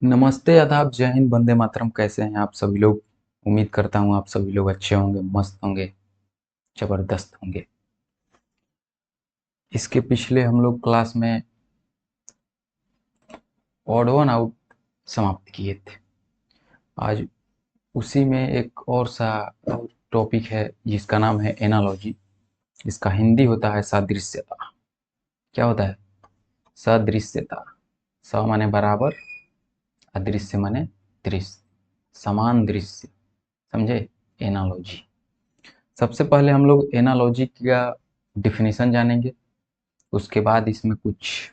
नमस्ते, आदाब, जय हिंद, वंदे मातरम। कैसे हैं आप सभी लोग? उम्मीद करता हूँ आप सभी लोग अच्छे होंगे, मस्त होंगे, ज़बरदस्त होंगे। इसके पिछले हम लोग क्लास में ऑड वन आउट समाप्त किए थे। आज उसी में एक और सा टॉपिक है जिसका नाम है एनालॉजी। इसका हिंदी होता है सादृश्यता। क्या होता है? सदृश्यता। स माने बराबर, अदृश्य माने दृश्य, समान दृश्य। समझे? एनालॉजी। सबसे पहले हम लोग एनालॉजी का डिफिनीशन जानेंगे। उसके बाद इसमें कुछ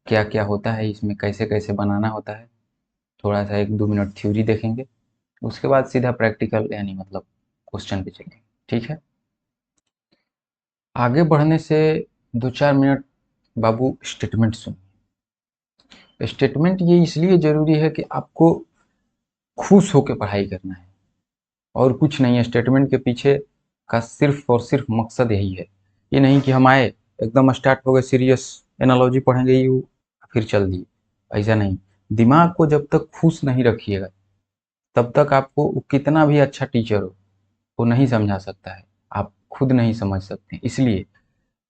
क्या क्या होता है, इसमें कैसे कैसे बनाना होता है, थोड़ा सा 1-2 मिनट थ्योरी देखेंगे। उसके बाद सीधा प्रैक्टिकल यानी मतलब क्वेश्चन पे चलेंगे। ठीक है? आगे बढ़ने से 2-4 मिनट बाबू स्टेटमेंट सुनिए। स्टेटमेंट ये इसलिए ज़रूरी है कि आपको खुश होकर पढ़ाई करना है और कुछ नहीं है। स्टेटमेंट के पीछे का सिर्फ और सिर्फ मकसद यही है। ये नहीं कि हम आए एकदम स्टार्ट हो गए सीरियस, एनालॉजी पढ़ेंगे ये फिर चल दिए, ऐसा नहीं। दिमाग को जब तक खुश नहीं रखिएगा तब तक आपको वो कितना भी अच्छा टीचर हो वो नहीं समझा सकता है। आप खुद नहीं समझ सकते। इसलिए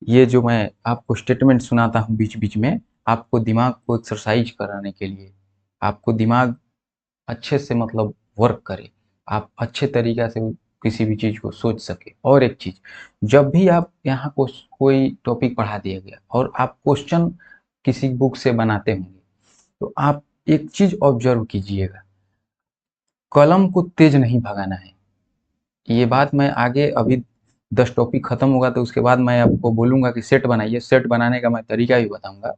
ये जो मैं आपको स्टेटमेंट सुनाता हूँ बीच बीच में, आपको दिमाग को एक्सरसाइज कराने के लिए, आपको दिमाग अच्छे से मतलब वर्क करे, आप अच्छे तरीक़ा से किसी भी चीज़ को सोच सके। और एक चीज़, जब भी आप यहाँ को कोई टॉपिक पढ़ा दिया गया और आप क्वेश्चन किसी बुक से बनाते होंगे तो आप एक चीज़ ऑब्जर्व कीजिएगा, कलम को तेज नहीं भगाना है। ये बात मैं आगे अभी 10 टॉपिक खत्म होगा तो उसके बाद मैं आपको बोलूँगा कि सेट बनाइए। सेट बनाने का मैं तरीका भी बताऊँगा।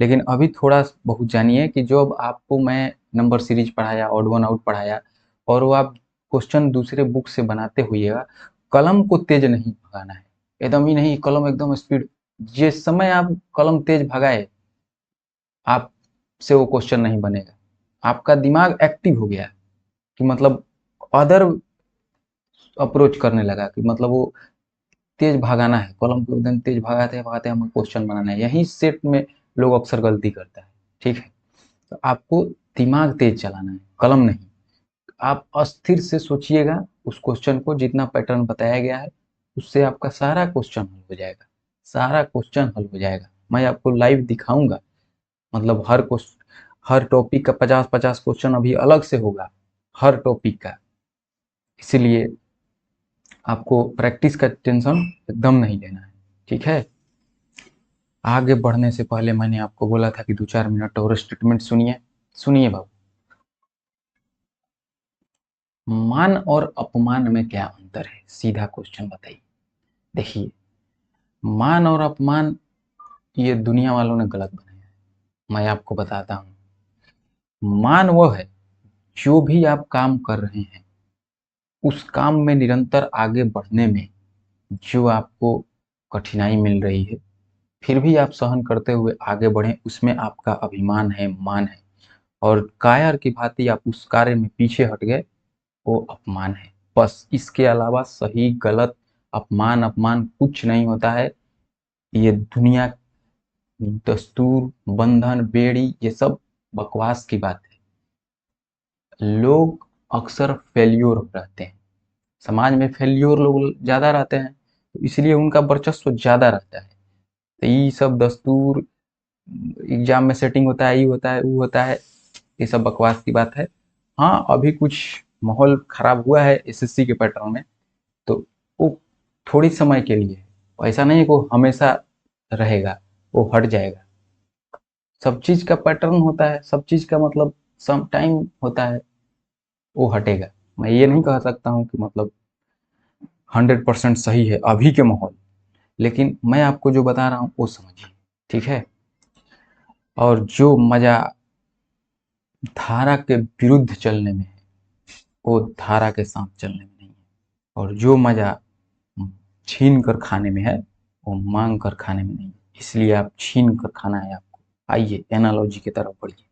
लेकिन अभी थोड़ा बहुत जानिए कि जो अब आपको मैं नंबर सीरीज पढ़ाया, ऑड वन आउट पढ़ाया और वो आप क्वेश्चन दूसरे बुक से बनाते होइएगा, कलम को तेज नहीं भगाना है। एकदम ही नहीं कलम एकदम स्पीड, जिस समय आप कलम तेज भगाए आपसे वो क्वेश्चन नहीं बनेगा। आपका दिमाग एक्टिव हो गया कि मतलब अदर अप्रोच करने लगा कि मतलब वो तेज भगाना है, कॉलम को एकदम तेज भगाते भगाते हमें क्वेश्चन बनाना है। यही सेट में लोग अक्सर गलती करता है। ठीक है? तो आपको दिमाग तेज चलाना है, कलम नहीं। आप अस्थिर से सोचिएगा उस क्वेश्चन को, जितना पैटर्न बताया गया है उससे आपका सारा क्वेश्चन हल हो जाएगा। सारा क्वेश्चन हल हो जाएगा। मैं आपको लाइव दिखाऊंगा। मतलब हर टॉपिक का 50-50 क्वेश्चन अभी अलग से होगा, हर टॉपिक का। इसीलिए आपको प्रैक्टिस का टेंशन एकदम नहीं लेना है। ठीक है? आगे बढ़ने से पहले मैंने आपको बोला था कि 2-4 मिनट और स्टेटमेंट सुनिए। सुनिए बाबू, मान और अपमान में क्या अंतर है? सीधा क्वेश्चन बताइए। देखिए, मान और अपमान ये दुनिया वालों ने गलत बनाया है। मैं आपको बताता हूँ। मान वो है जो भी आप काम कर रहे हैं उस काम में निरंतर आगे बढ़ने में जो आपको कठिनाई मिल रही है फिर भी आप सहन करते हुए आगे बढ़ें, उसमें आपका अभिमान है, मान है। और कायर की भांति आप उस कार्य में पीछे हट गए, वो अपमान है। बस इसके अलावा सही गलत अपमान अपमान कुछ नहीं होता है। ये दुनिया, दस्तूर, बंधन, बेड़ी, ये सब बकवास की बात है। लोग अक्सर फेल्योर रहते हैं, समाज में फेल्योर लोग ज़्यादा रहते हैं तो इसलिए उनका वर्चस्व ज़्यादा रहता है। तो ये सब दस्तूर, एग्जाम में सेटिंग होता है, ये होता है, वो होता है, ये सब बकवास की बात है। हाँ, अभी कुछ माहौल खराब हुआ है एसएससी के पैटर्न में, तो वो थोड़ी समय के लिए है। ऐसा नहीं है कि वो हमेशा रहेगा, वो हट जाएगा। सब चीज़ का पैटर्न होता है, सब चीज़ का मतलब सम टाइम होता है, वो हटेगा। मैं ये नहीं कह सकता हूँ कि मतलब 100% सही है अभी के माहौल, लेकिन मैं आपको जो बता रहा हूँ वो समझिए। ठीक है? और जो मज़ा धारा के विरुद्ध चलने में है वो धारा के साथ चलने में नहीं है। और जो मज़ा छीन कर खाने में है वो मांग कर खाने में नहीं है। इसलिए आप छीन कर खाना है आपको। आइए एनालॉजी की तरफ बढ़िए।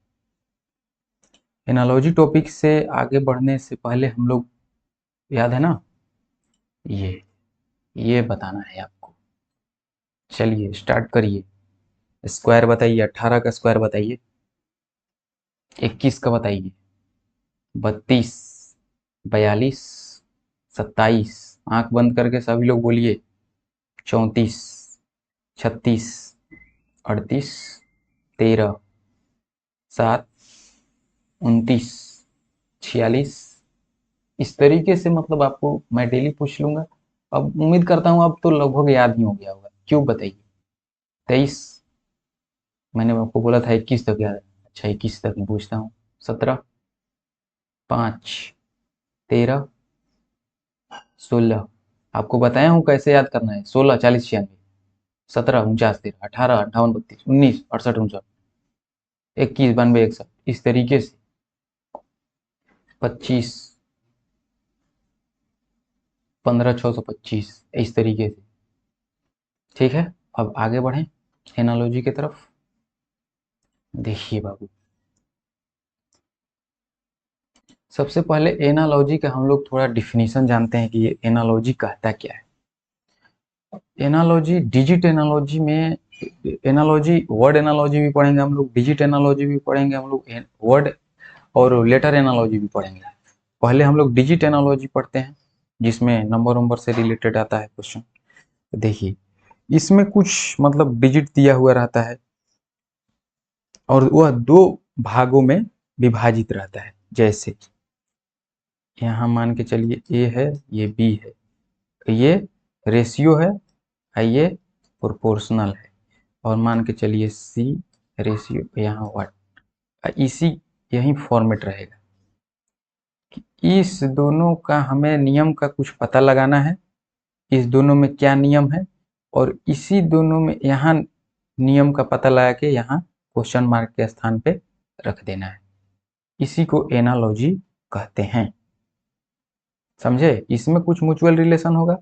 एनालॉजी टॉपिक से आगे बढ़ने से पहले हम लोग, याद है ना, ये बताना है आपको। चलिए स्टार्ट करिए। स्क्वायर बताइए, 18 का स्क्वायर बताइए। 21 का बताइए। 32, 42, 27, आंख बंद करके सभी लोग बोलिए। 34, 36, 38, 13, 7, 29, 46। इस तरीके से मतलब आपको मैं डेली पूछ लूंगा। अब उम्मीद करता हूँ अब तो लगभग याद ही हो गया होगा, क्यों बताइए। 23, मैंने आपको बोला था 21 तक याद है, अच्छा 21 तक मैं पूछता हूँ। 17, 5, 13, 16। आपको बताया हूँ कैसे याद करना है। 16, 40, 96, 17, 49, 13, 18, 58, 32, 19, 68, 69, 21, 92, 61, इस तरीके से। 25, 15, 625, इस तरीके से। ठीक है, अब आगे बढ़ें एनालॉजी की तरफ। देखिए बाबू, सबसे पहले एनालॉजी का हम लोग थोड़ा डिफिनीशन जानते हैं कि ये एनालॉजी कहता क्या है। एनालॉजी, डिजिट एनालॉजी में, एनालॉजी वर्ड एनालॉजी भी पढ़ेंगे हम लोग, डिजिट एनालॉजी भी पढ़ेंगे हम लोग, वर्ड और लेटर एनालॉजी भी पढ़ेंगे। पहले हम लोग डिजिट एनालॉजी पढ़ते हैं, जिसमें नंबर नंबर से रिलेटेड आता है क्वेश्चन। देखिए, इसमें कुछ मतलब डिजिट दिया हुआ रहता है और वह दो भागों में विभाजित रहता है। जैसे यहाँ मान के चलिए ए है, ये बी है, ये रेशियो है, ये प्रोपोर्शनल है, और मान के चलिए सी रेशियो यहाँ वाट, इसी यही फॉर्मेट रहेगा। इस दोनों का हमें नियम का कुछ पता लगाना है, इस दोनों में क्या नियम है, और इसी दोनों में यहाँ नियम का पता लगा के यहाँ क्वेश्चन मार्क के स्थान पे रख देना है। इसी को एनालॉजी कहते हैं। समझे, इसमें कुछ म्यूचुअल रिलेशन होगा,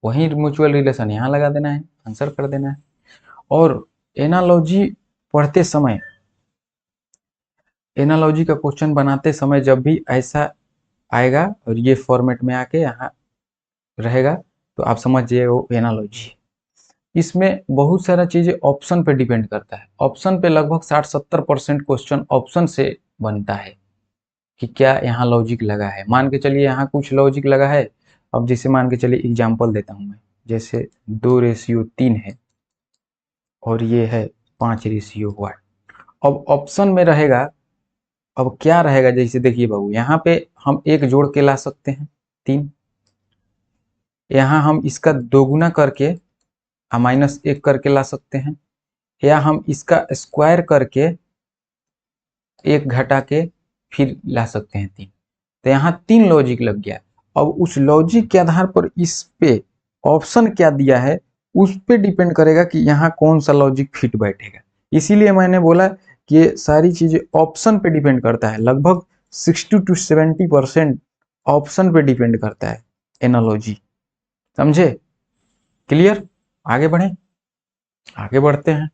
वही म्यूचुअल रिलेशन यहाँ लगा देना है, आंसर कर देना है। और एनालॉजी पढ़ते समय, एनालॉजी का क्वेश्चन बनाते समय जब भी ऐसा आएगा और ये फॉर्मेट में आके यहाँ रहेगा, तो आप समझिए वो एनालॉजी है। इसमें बहुत सारा चीजें ऑप्शन पे डिपेंड करता है। ऑप्शन पे लगभग 60-70% क्वेश्चन ऑप्शन से बनता है कि क्या यहाँ लॉजिक लगा है। मान के चलिए यहाँ कुछ लॉजिक लगा है। अब जैसे मान के चलिए एग्जांपल देता हूँ मैं, जैसे 2:3 है और ये है 5:1। अब ऑप्शन में रहेगा, अब क्या रहेगा, जैसे देखिए बाबू, यहाँ पे हम एक जोड़ के ला सकते हैं 3, यहाँ हम इसका दोगुना करके -1 करके ला सकते हैं, या हम इसका स्क्वायर करके 1 घटा के फिर ला सकते हैं 3। तो यहाँ 3 लॉजिक लग गया। अब उस लॉजिक के आधार पर इस पे ऑप्शन क्या दिया है, उस पे डिपेंड करेगा कि यहाँ कौन सा लॉजिक फिट बैठेगा। इसीलिए मैंने बोला कि ये सारी चीजें ऑप्शन पे डिपेंड करता है। लगभग 60-70% ऑप्शन पे डिपेंड करता है एनालॉजी। समझे, क्लियर। आगे बढ़े, आगे बढ़ते हैं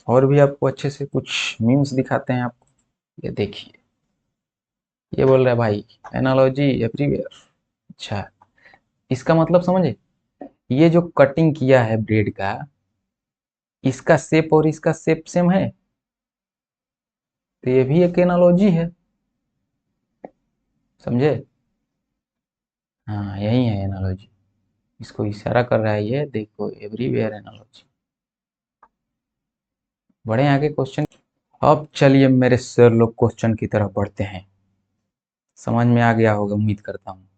और भी आपको अच्छे से कुछ मीम्स दिखाते हैं आपको। ये देखिए, ये बोल रहा है भाई एनालॉजी एवरीवेयर। अच्छा, इसका मतलब समझे, ये जो कटिंग किया है ब्रेड का, इसका शेप और इसका शेप सेम है, तो ये भी एक एनालॉजी है। समझे, हाँ यही है एनालॉजी। इसको इशारा कर रहा है, ये देखो एवरीवेयर एनालॉजी। बढ़े आगे क्वेश्चन। अब चलिए मेरे सर लोग क्वेश्चन की तरफ बढ़ते हैं। समझ में आ गया होगा उम्मीद करता हूँ।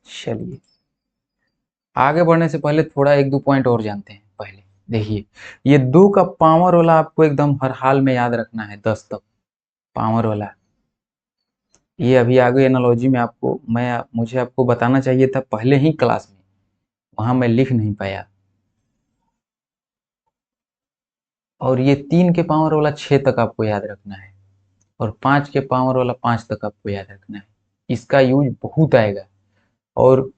चलिए, आगे बढ़ने से पहले थोड़ा 1-2 पॉइंट और जानते हैं। पहले देखिए, ये 2 का पावर वाला आपको एकदम हर हाल में याद रखना है, 10 तक पावर वाला। ये अभी आगे एनालॉजी में आपको मुझे आपको बताना चाहिए था पहले ही क्लास में, वहां मैं लिख नहीं पाया। और ये 3 के पावर वाला 6 तक आपको याद रखना है, और 5 के पावर वाला 5 तक आपको याद रखना है। इसका यूज बहुत आएगा। और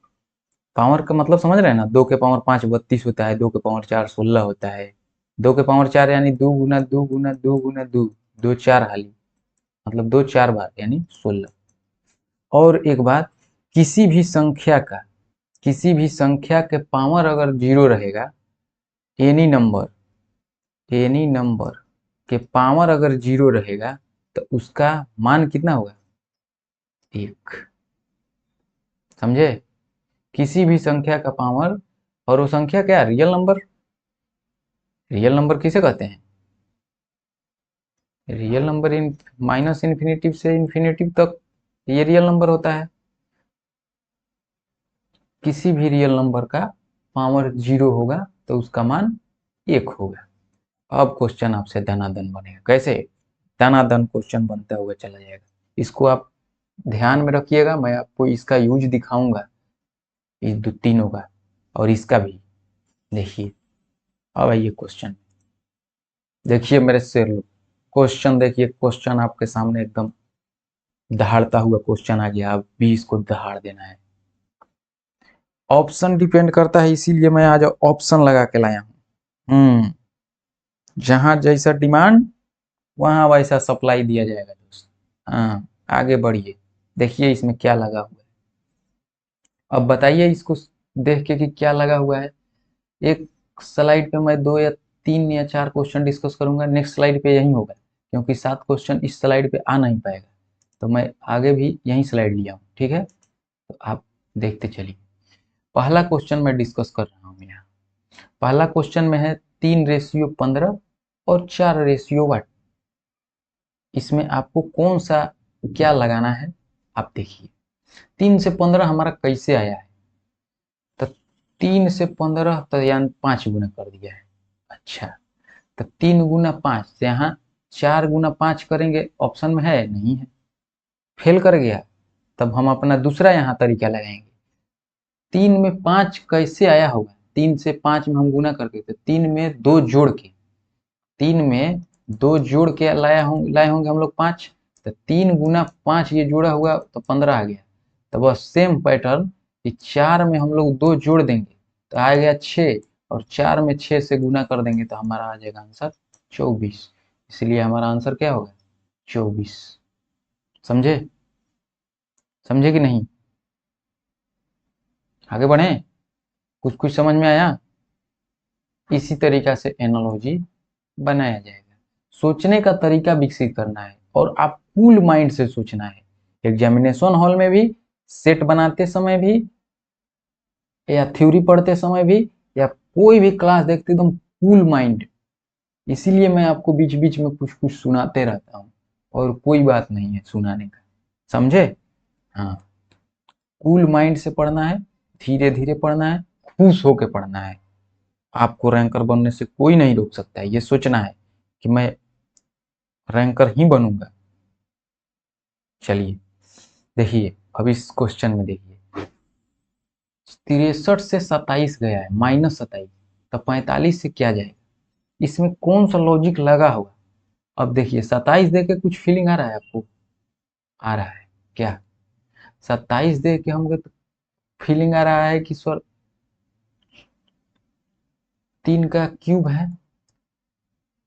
पावर का मतलब समझ रहे हैं ना, 2 के पावर 5 32 होता है, 2 के पावर 4 16 होता है। 2 के पावर 4 यानी 2 गुना 2 गुना 2 गुना 2, 2 4 हाली, मतलब 2 4 बार यानी 16। और एक बात, किसी भी संख्या का, किसी भी संख्या के पावर अगर 0 रहेगा, एनी नंबर, एनी नंबर के पावर अगर 0 रहेगा, तो उसका मान कितना होगा? 1। समझे? किसी भी संख्या का पावर, और वो संख्या क्या? Real number. रियल नंबर किसे कहते हैं? Real number in minus infinitive से इन्फिनिटिव तक ये रियल नंबर होता है। किसी भी रियल नंबर का पावर 0 होगा तो उसका मान 1 होगा। अब क्वेश्चन आपसे दनादन बनेगा। कैसे? दनादन क्वेश्चन बनता हुआ चला जाएगा। इसको आप ध्यान में रखिएगा, मैं आपको इसका यूज दिखाऊंगा, इस तीनों का और इसका भी। देखिए, अब आइए क्वेश्चन। देखिए मेरे शेर लोग, क्वेश्चन देखिए। क्वेश्चन आपके सामने एकदम दहाड़ता हुआ क्वेश्चन आ गया। अब भी इसको दहाड़ देना है। ऑप्शन डिपेंड करता है, इसीलिए मैं आज ऑप्शन लगा के लाया हूँ। जहां जैसा डिमांड वहां वैसा सप्लाई दिया जाएगा दोस्त। हाँ, आगे बढ़िए। देखिए इसमें क्या लगा हुआ है। अब बताइए इसको देख के कि क्या लगा हुआ है। एक स्लाइड पे मैं 2 या 3 या 4 क्वेश्चन डिस्कस करूंगा, नेक्स्ट स्लाइड पे यही होगा, क्योंकि 7 क्वेश्चन इस स्लाइड पे आ नहीं पाएगा, तो मैं आगे भी यही स्लाइड लिया हूँ। ठीक है, तो आप देखते चलिए। पहला क्वेश्चन मैं डिस्कस कर रहा हूँ यहाँ। पहला क्वेश्चन में है 3:15 और 4:8। इसमें आपको कौन सा क्या लगाना है आप देखिए। 3 से 15 हमारा कैसे आया है? तो 3 से 15 तो यानी 5 गुना कर दिया है। अच्छा, तो 3 गुना 5 से यहाँ 4 गुना 5 करेंगे, ऑप्शन में है नहीं है, फेल कर गया। तब हम अपना दूसरा यहाँ तरीका लगाएंगे। 3 में 5 कैसे आया होगा? 3 से 5 में हम गुना करके, तो 3 में 2 जोड़ के, 3 में 2 जोड़ के लाए होंगे हम लोग 5। तो 3 गुना 5 ये जोड़ा हुआ तो 15 आ गया। तो बस सेम पैटर्न कि 4 में हम लोग 2 जोड़ देंगे तो आ गया 6, और 4 में 6 से गुना कर देंगे तो हमारा आ जाएगा आंसर 24। इसलिए हमारा आंसर क्या होगा? 24। समझे? समझे कि नहीं? आगे बढ़े? कुछ कुछ समझ में आया? इसी तरीका से एनालॉजी बनाया जाएगा। सोचने का तरीका विकसित करना है और आप कूल माइंड से सोचना है। एग्जामिनेशन हॉल में भी, सेट बनाते समय भी, या थ्योरी पढ़ते समय भी, या कोई भी क्लास देखते एकदम कूल माइंड। इसीलिए मैं आपको बीच बीच में कुछ कुछ सुनाते रहता हूँ, और कोई बात नहीं है सुनाने का। समझे? हाँ, कूल माइंड से पढ़ना है, धीरे धीरे पढ़ना है, खुश होके पढ़ना है। आपको रैंकर बनने से कोई नहीं रोक सकता है। ये सोचना है कि मैं रैंकर ही बनूंगा। चलिए देखिए, अब इस क्वेश्चन में देखिए, 63 से 27 गया है, -27, तो 45 से क्या जाएगा? इसमें कौन सा लॉजिक लगा होगा? अब देखिए 27 दे के कुछ फीलिंग आ रहा है आपको? आ रहा है क्या? 27 दे के हमको तो फीलिंग आ रहा है कि सर 3 का क्यूब है,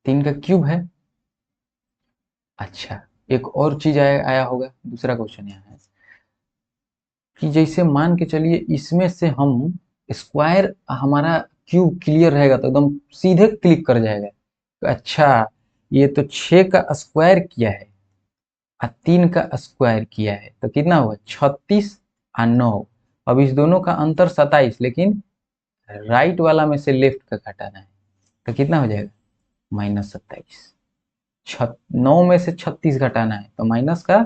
3 का क्यूब है। अच्छा, एक और चीज आया होगा। दूसरा क्वेश्चन यहाँ है कि जैसे मान के चलिए इसमें से हम स्क्वायर, हमारा क्यूब क्लियर रहेगा तो एकदम सीधे क्लिक कर जाएगा। तो अच्छा, ये तो 6 का स्क्वायर किया है और 3 का स्क्वायर किया है, तो कितना हुआ? 36 और 9। अब इस दोनों का अंतर 27, लेकिन राइट वाला में से लेफ्ट का घटाना है, तो कितना हो जाएगा? -27। 9 में से 36 घटाना है तो माइनस का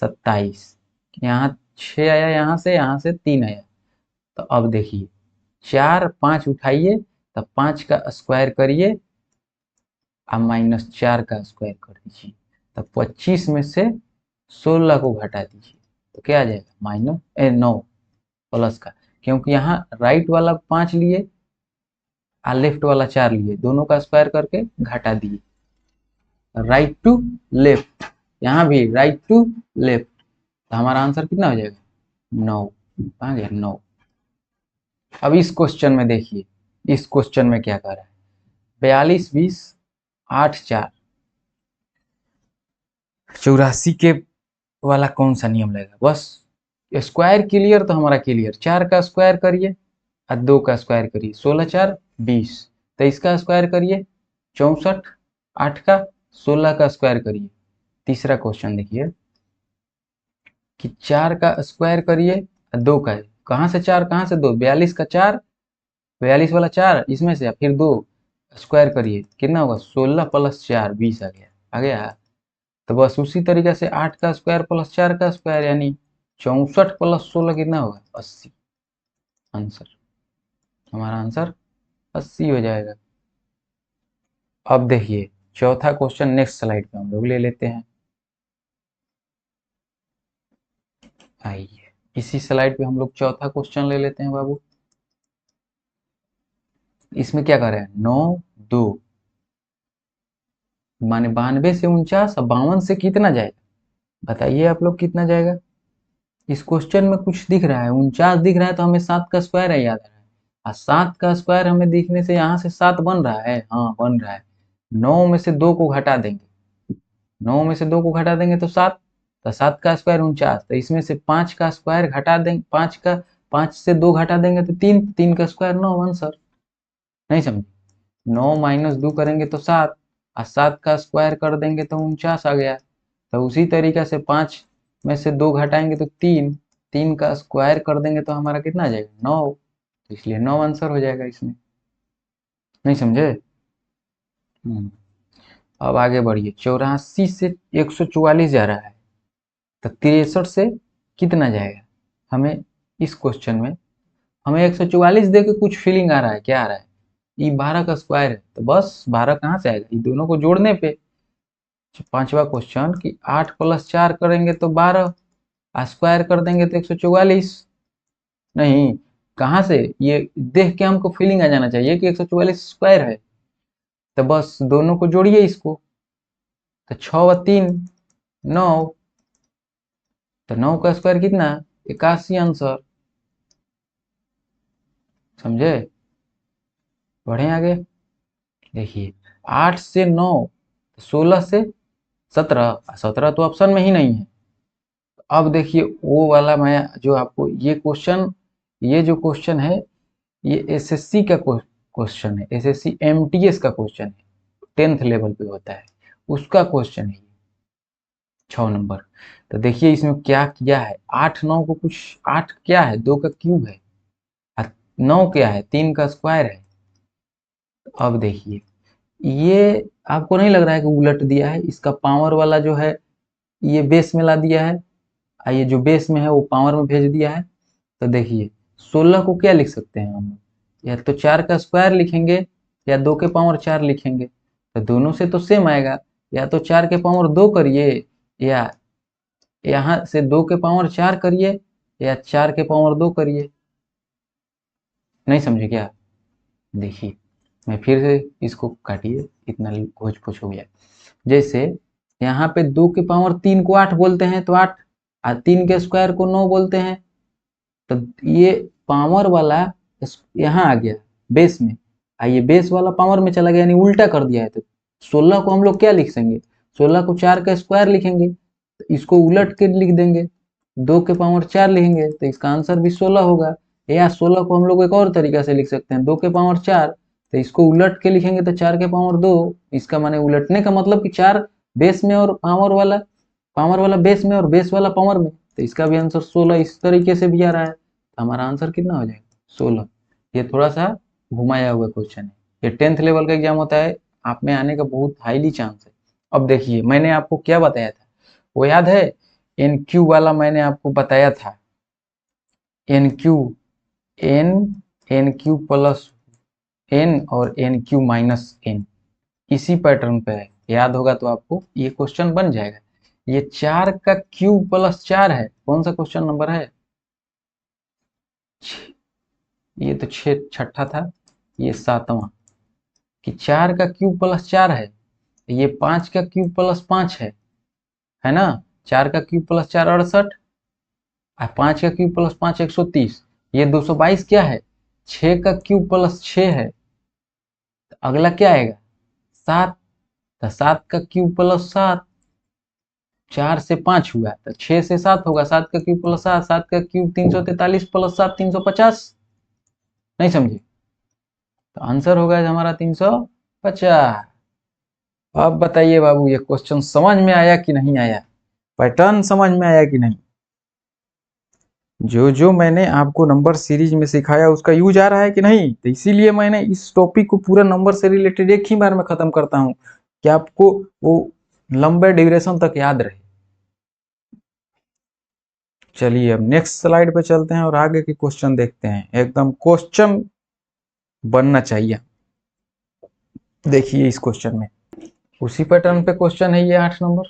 27। यहाँ 6 आया, यहाँ से 3 आया। तो अब देखिए 4 5 उठाइए, तो 5 का स्क्वायर करिए और -4 का स्क्वायर कर दीजिए, तो 25 में से 16 को घटा दीजिए, तो क्या आ जाएगा? -9 प्लस का, क्योंकि यहाँ राइट वाला 5 लिए और लेफ्ट वाला 4 लिए, दोनों का स्क्वायर करके घटा दिए। राइट टू लेफ्ट, यहाँ भी राइट टू लेफ्ट, तो हमारा आंसर कितना हो जाएगा? 9। कहाँ गया 9? अब इस क्वेश्चन में देखिए, इस क्वेश्चन में क्या कर रहा है? 42 20 8 4 84 के वाला कौन सा नियम लगेगा? बस स्क्वायर क्लियर, तो हमारा क्लियर। 4 का स्क्वायर करिए और 2 का स्क्वायर करिए, 16 4 20। 23 का स्क्वायर करिए 64, 8 का 16 का स्क्वायर करिए तीसरा क्वेश्चन देखिए कि 4 का स्क्वायर करिए 2 का, कहाँ से 4 कहाँ से 2, 42 का 4, 42 वाला 4 इसमें से, फिर 2 स्क्वायर करिए, कितना होगा 16 प्लस 4 20 आ गया। तो बस उसी तरीके से 8 का स्क्वायर प्लस 4 का स्क्वायर यानी 64 प्लस 16 कितना होगा 80। आंसर, हमारा आंसर 80 हो जाएगा। अब देखिए चौथा क्वेश्चन नेक्स्ट स्लाइड पे हम लोग ले लेते हैं। आइए इसी स्लाइड पे हम लोग चौथा क्वेश्चन ले लेते हैं बाबू। इसमें क्या कर रहे हैं 9 2 माने 92 से 49, 52 से कितना जाएगा बताइए आप लोग कितना जाएगा। इस क्वेश्चन में कुछ दिख रहा है 49 दिख रहा है तो हमें 7 का स्क्वायर है याद आ रहा है, और 7 का स्क्वायर हमें दिखने से यहाँ से 7 बन रहा है, हाँ बन रहा है। 9 में से 2 को घटा देंगे, 9 में से 2 को घटा देंगे तो 7, तो 7 का स्क्वायर 49, तो इसमें से 5 का स्क्वायर घटा देंगे, 5 से 2 घटा देंगे तो 3, 3 का स्क्वायर 9 आंसर। नहीं समझे, 9 माइनस 2 करेंगे तो 7, और 7 का स्क्वायर कर देंगे तो 49 आ गया। तो उसी तरीके से 5 में से 2 घटाएंगे तो 3, 3 का स्क्वायर कर देंगे तो हमारा कितना आ जाएगा 9, तो इसलिए 9 आंसर हो जाएगा इसमें। नहीं समझे। अब आगे बढ़िए, 84 से 144 जा रहा है, तो 63 से कितना जाएगा। हमें इस क्वेश्चन में हमें 144 दे के कुछ फीलिंग आ रहा है, क्या आ रहा है, ये 12 का स्क्वायर है, तो बस 12 कहाँ से आएगा, ये दोनों को जोड़ने पे। पांचवा क्वेश्चन कि 8 प्लस 4 करेंगे तो 12, स्क्वायर कर देंगे तो 144। नहीं, कहाँ से, ये देख के हमको फीलिंग आ जाना चाहिए कि 144 स्क्वायर है, तो बस दोनों को जोड़िए इसको, तो 6 व 3 9, तो 9 का स्क्वायर कितना 81 आंसर। समझे, बढ़े आगे। देखिए 8 से 9, 16 से 17, 17 तो ऑप्शन में ही नहीं है। अब देखिए वो वाला मैं जो आपको ये जो क्वेश्चन है ये एसएससी का क्वेश्चन है, एसएससी एमटीएस का क्वेश्चन है, 10th लेवल पे होता है उसका क्वेश्चन है 6 नंबर। तो देखिए इसमें क्या किया है, 8 9 को कुछ, 8 क्या है 2 का क्यूब है, 9 क्या है 3 का स्क्वायर है। अब देखिए ये आपको नहीं लग रहा है कि उलट दिया है, इसका पावर वाला जो है ये बेस में ला दिया है, ये जो बेस में है वो पावर में भेज दिया है। तो देखिए 16 को क्या लिख सकते हैं हम, या तो 4 का स्क्वायर लिखेंगे या 2 के पावर 4 लिखेंगे, तो दोनों से तो सेम आएगा, या तो 4 के पावर 2 करिए, या यहाँ से 2 के पावर 4 करिए, या 4 के पावर 2 करिए। नहीं समझे क्या। देखिए मैं फिर से इसको काटिए, इतना खोज पोछ हो गया। जैसे यहाँ पे 2 के पावर 3 को 8 बोलते हैं तो 8, और 3 के स्क्वायर को 9 बोलते हैं, तो ये पावर वाला यहाँ आ गया बेस में, ये बेस वाला पावर में चला गया, यानी उल्टा कर दिया है। तो 16 को हम लोग क्या लिख देंगे, 16 को 4 का स्क्वायर लिखेंगे, तो इसको उलट के लिख देंगे, 2 के पावर 4 लिखेंगे तो इसका आंसर भी 16 होगा। या 16 को हम लोग एक और तरीका से लिख सकते हैं, 2 के पावर 4, तो इसको उलट के लिखेंगे तो 4 के पावर 2, इसका माने उलटने का मतलब कि 4 बेस में और पावर वाला बेस में और बेस वाला पावर में, तो इसका भी आंसर 16 इस तरीके से भी आ रहा है, तो हमारा आंसर कितना हो जाएगा 16। ये थोड़ा सा घुमाया हुआ क्वेश्चन है, ये 10th लेवल का एग्जाम होता है, आप में आने का बहुत हाईली चांस है। अब देखिए मैंने आपको क्या बताया था, वो याद है, एन क्यू वाला मैंने आपको बताया था, n q, n n q plus n और एन क्यू माइनस एन, इसी पैटर्न पे है, याद होगा तो आपको ये क्वेश्चन बन जाएगा। ये 4 का क्यूब प्लस 4 है, कौन सा क्वेश्चन नंबर है, ये तो छठा था, ये 7वां, कि 4 का क्यूब प्लस 4 है, ये 5 का क्यूब प्लस 5 है ना, 4 का क्यूब प्लस 4 68, और 5 का क्यूब प्लस 5 130, ये 222 क्या है, 6 का क्यूब प्लस 6 है, तो अगला क्या आएगा 7, तो 7 का क्यूब प्लस 7, 4 से 5 हुआ तो 6 से 7 होगा, 7 का क्यूब प्लस 7, 7 का क्यूब 343 प्लस 7 350। नहीं समझे, तो आंसर होगा हमारा 350। अब बताइए बाबू, ये क्वेश्चन समझ में आया कि नहीं आया, पैटर्न समझ में आया कि नहीं? जो जो मैंने आपको नंबर सीरीज में सिखाया उसका यूज आ रहा है कि नहीं? तो इसीलिए मैंने इस टॉपिक को पूरा नंबर से रिलेटेड एक ही बार में खत्म करता हूँ कि आपको वो लंबे ड्यूरेशन तक याद रहे। चलिए अब नेक्स्ट स्लाइड पे चलते हैं और आगे के क्वेश्चन देखते हैं। एकदम क्वेश्चन बनना चाहिए। देखिए इस क्वेश्चन में उसी पैटर्न पे क्वेश्चन है, ये 8 नंबर,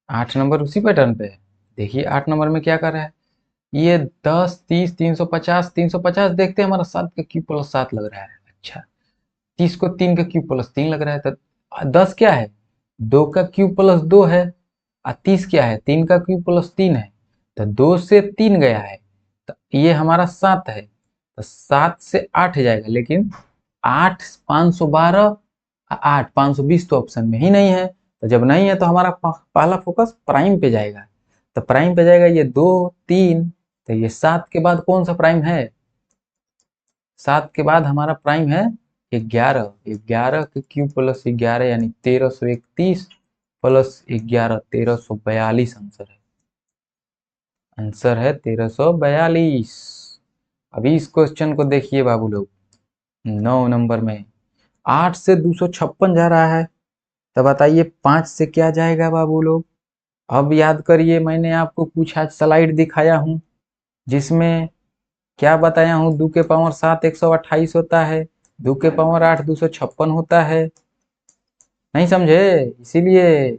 8 नंबर उसी पैटर्न पे है। देखिए 8 नंबर में क्या कर रहा है, ये 10, 30, 350, 350 देखते हैं, हमारा 7 का क्यूब प्लस 7 लग रहा है। अच्छा, 30 को 3 का क्यूब प्लस 3 लग रहा है, तो 10 क्या है, 2 का क्यूब प्लस 2 है, और 30 क्या है, 3 का क्यूब प्लस 3 है, तो 2 से 3 गया है, तो ये हमारा 7 है, तो 7 से 8 जाएगा, लेकिन 8 512, 8 520 तो ऑप्शन में ही नहीं है। तो जब नहीं है तो हमारा पहला फोकस प्राइम पे जाएगा, तो प्राइम पे जाएगा ये 2 3, तो ये 7 के बाद कौन सा प्राइम है, 7 के बाद हमारा प्राइम है 11, 11 के क्यूब प्लस 11 यानी 1331 प्लस 11 1342 आंसर है, आंसर है 1342। अभी इस क्वेश्चन को देखिए बाबू लोग, 9 नंबर में 8 से 256 जा रहा है, तो बताइए 5 से क्या जाएगा बाबू लोग? अब याद करिए, मैंने आपको कुछ आज स्लाइड दिखाया हूँ जिसमें क्या बताया हूँ, 2 के पावर 7 128 होता है, 2 के पावर 8 256 होता है, नहीं समझे? इसीलिए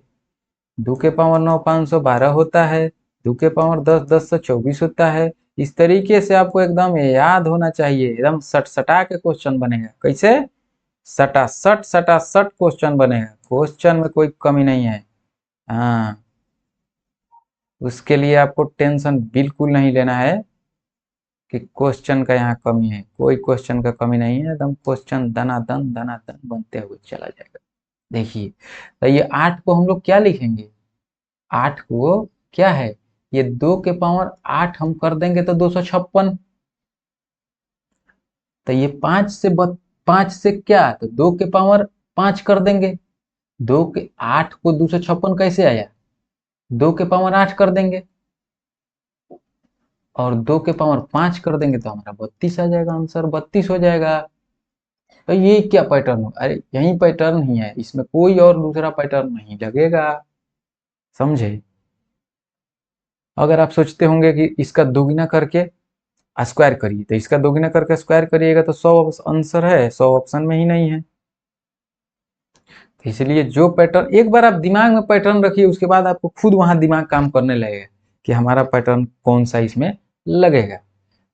2 के पावर 9 512 होता है, 2 के पावर 10 1024 होता है। इस तरीके से आपको एकदम याद होना चाहिए, एकदम सट सटा के क्वेश्चन बनेगा। कैसे? सटा सट क्वेश्चन बनेगा, क्वेश्चन में कोई कमी नहीं है। हाँ, उसके लिए आपको टेंशन बिल्कुल नहीं लेना है कि क्वेश्चन का यहाँ कमी है, कोई क्वेश्चन का कमी नहीं है, एकदम क्वेश्चन दनादन बनते हुए चला जाएगा। देखिए, तो ये 8 को हम लोग क्या लिखेंगे, 8 को क्या है, ये 2 के पावर 8 हम कर देंगे तो 256, तो ये 5 से क्या, तो 2 के पावर 5 कर देंगे, 2 के 8 को 256 कैसे आया, 2 के पावर 8 कर देंगे और 2 के पावर 5 कर देंगे तो हमारा 32 आ जाएगा, आंसर 32 हो जाएगा। तो ये क्या पैटर्न हो, अरे यही पैटर्न ही है, इसमें कोई और दूसरा पैटर्न नहीं लगेगा, समझे? अगर आप सोचते होंगे कि इसका दोगुना करके स्क्वायर करिए, तो इसका दोगुना करके स्क्वायर करिएगा तो 100 आंसर है, 100 ऑप्शन में ही नहीं है। तो इसलिए जो पैटर्न, एक बार आप दिमाग में पैटर्न रखिए, उसके बाद आपको खुद वहां दिमाग काम करने लगेगा कि हमारा पैटर्न कौन सा इसमें लगेगा।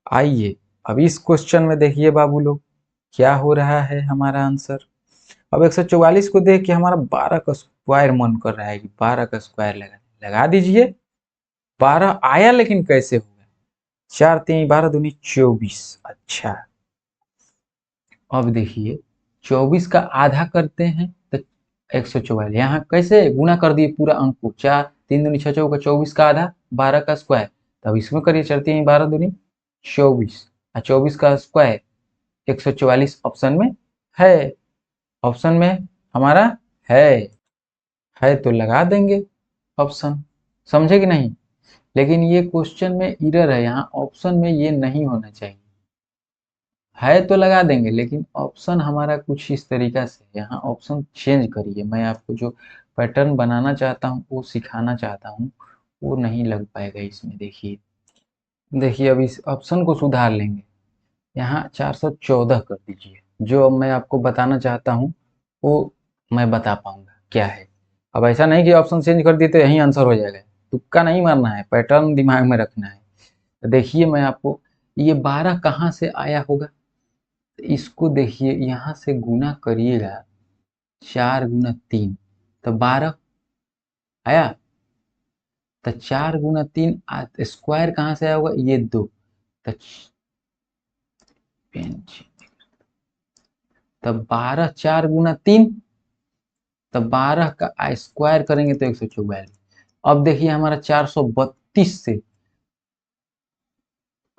आइए अब इस क्वेश्चन में देखिए बाबू लोग, क्या हो रहा है हमारा आंसर। अब 144 को देख के हमारा 12 का स्क्वायर मन कर रहा है कि 12 का स्क्वायर लगा दीजिए। 12 आया लेकिन कैसे होगा, 4 3 12 दूनी 24। अच्छा, अब देखिए 24 का आधा करते हैं तो 144, यहाँ कैसे गुना कर दिए पूरा अंक को, 4 3 दूनी 6 चौका 24 का आधा 12 का स्क्वायर, तब इसमें करिए 4 3 12 दूनी 24, और 24 का स्क्वायर 144 ऑप्शन में है, ऑप्शन में हमारा है है तो लगा देंगे ऑप्शन, समझे कि नहीं? लेकिन ये क्वेश्चन में इरर है, यहाँ ऑप्शन में ये नहीं होना चाहिए, है तो लगा देंगे लेकिन ऑप्शन हमारा कुछ इस तरीका से, यहाँ ऑप्शन चेंज करिए, मैं आपको जो पैटर्न बनाना चाहता हूँ वो सिखाना चाहता हूँ, वो नहीं लग पाएगा इसमें। देखिए देखिए अब इस ऑप्शन को सुधार लेंगे, यहाँ 414 कर दीजिए, जो अब मैं आपको बताना चाहता हूँ वो मैं बता पाऊंगा क्या है। अब ऐसा नहीं कि ऑप्शन चेंज कर दिए तो यही आंसर हो जाएगा, तुक्का नहीं मारना है, पैटर्न दिमाग में रखना है। तो देखिए मैं आपको, ये 12 कहाँ से आया होगा, तो इसको देखिए यहाँ से गुना करिएगा, 4 गुना 3 तो 12 आया, तो 4 गुना 3 स्क्वायर कहाँ से आया होगा, ये 2, तो 12 4 गुना 3, तो 12 का स्क्वायर करेंगे तो 144। अब देखिए हमारा 432 से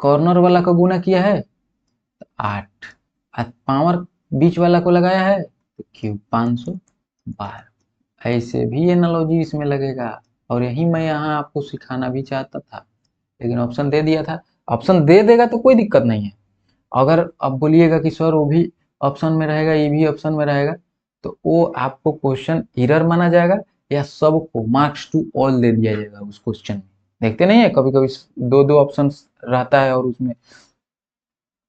कॉर्नर वाला का गुना किया है तो 8, पावर बीच वाला को लगाया है तो क्यूब 500, 12। ऐसे भी एनालॉजी इसमें लगेगा, और यही मैं यहाँ आपको सिखाना भी चाहता था, लेकिन ऑप्शन दे दिया था। ऑप्शन दे देगा तो कोई दिक्कत नहीं है। अगर अब बोलिएगा कि सर वो भी ऑप्शन में रहेगा, ये भी ऑप्शन में रहेगा, तो वो आपको क्वेश्चन एरर माना जाएगा, या सबको मार्क्स टू ऑल दे दिया जाएगा उस क्वेश्चन में। देखते नहीं है कभी कभी दो दो ऑप्शन रहता है, और उसमें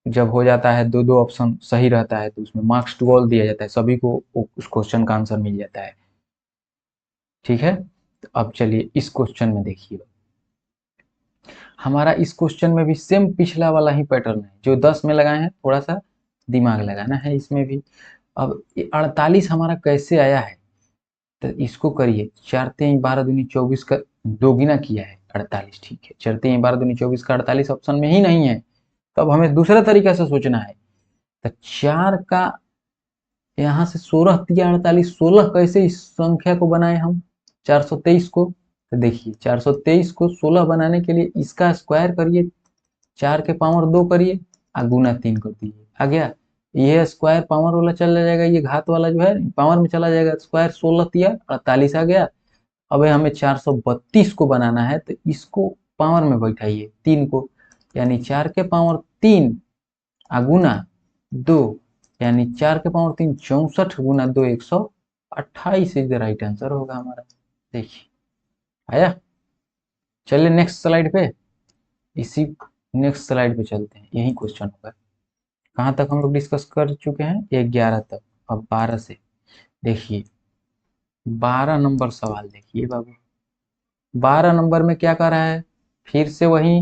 जब हो जाता है दो दो ऑप्शन सही रहता है तो उसमें मार्क्स टू ऑल दिया जाता है, सभी को उस क्वेश्चन का आंसर मिल जाता है। ठीक है, तो अब चलिए इस क्वेश्चन में देखिए, हमारा इस क्वेश्चन में भी सेम पिछला वाला ही पैटर्न है जो 10 में लगाए हैं, थोड़ा सा दिमाग लगाना है इसमें भी। अब 48 हमारा कैसे आया है, तो इसको करिए, 4 3 12 दूनी 24 का दोगुना किया है 48। ठीक है, 4 3 12 दूनी 24 का 48 ऑप्शन में ही नहीं है, तो अब हमें दूसरा तरीका से सोचना है। तो 4 का यहाँ से 16 तिया 48, 16 कैसे इस संख्या को बनाए हम, 423 को। तो देखिए 423 को 16 बनाने के लिए इसका स्क्वायर करिए, 4 के पावर 2 करिए, और गुना 3 कर दीजिए, आ गया। ये स्क्वायर पावर वाला चला जाएगा, ये घात वाला जो है पावर में चला जाएगा, स्क्वायर 16 तिया 48 आ गया। अब हमें 432 को बनाना है, तो इसको पावर में बैठाइए 3 को, यानी 4 के पावर 3 गुना 2, यानी 4 के power 3 64 Guna 2 128 is the right answer होगा हमारा। देखिए आया। चलिए नेक्स्ट स्लाइड पे, इसी नेक्स्ट स्लाइड पे चलते हैं, यही क्वेश्चन होगा। कहाँ तक हम लोग डिस्कस कर चुके हैं, 11 तक। अब 12 से देखिए, 12 नंबर सवाल देखिए बाबू। 12 नंबर में क्या कर रहा है, फिर से वही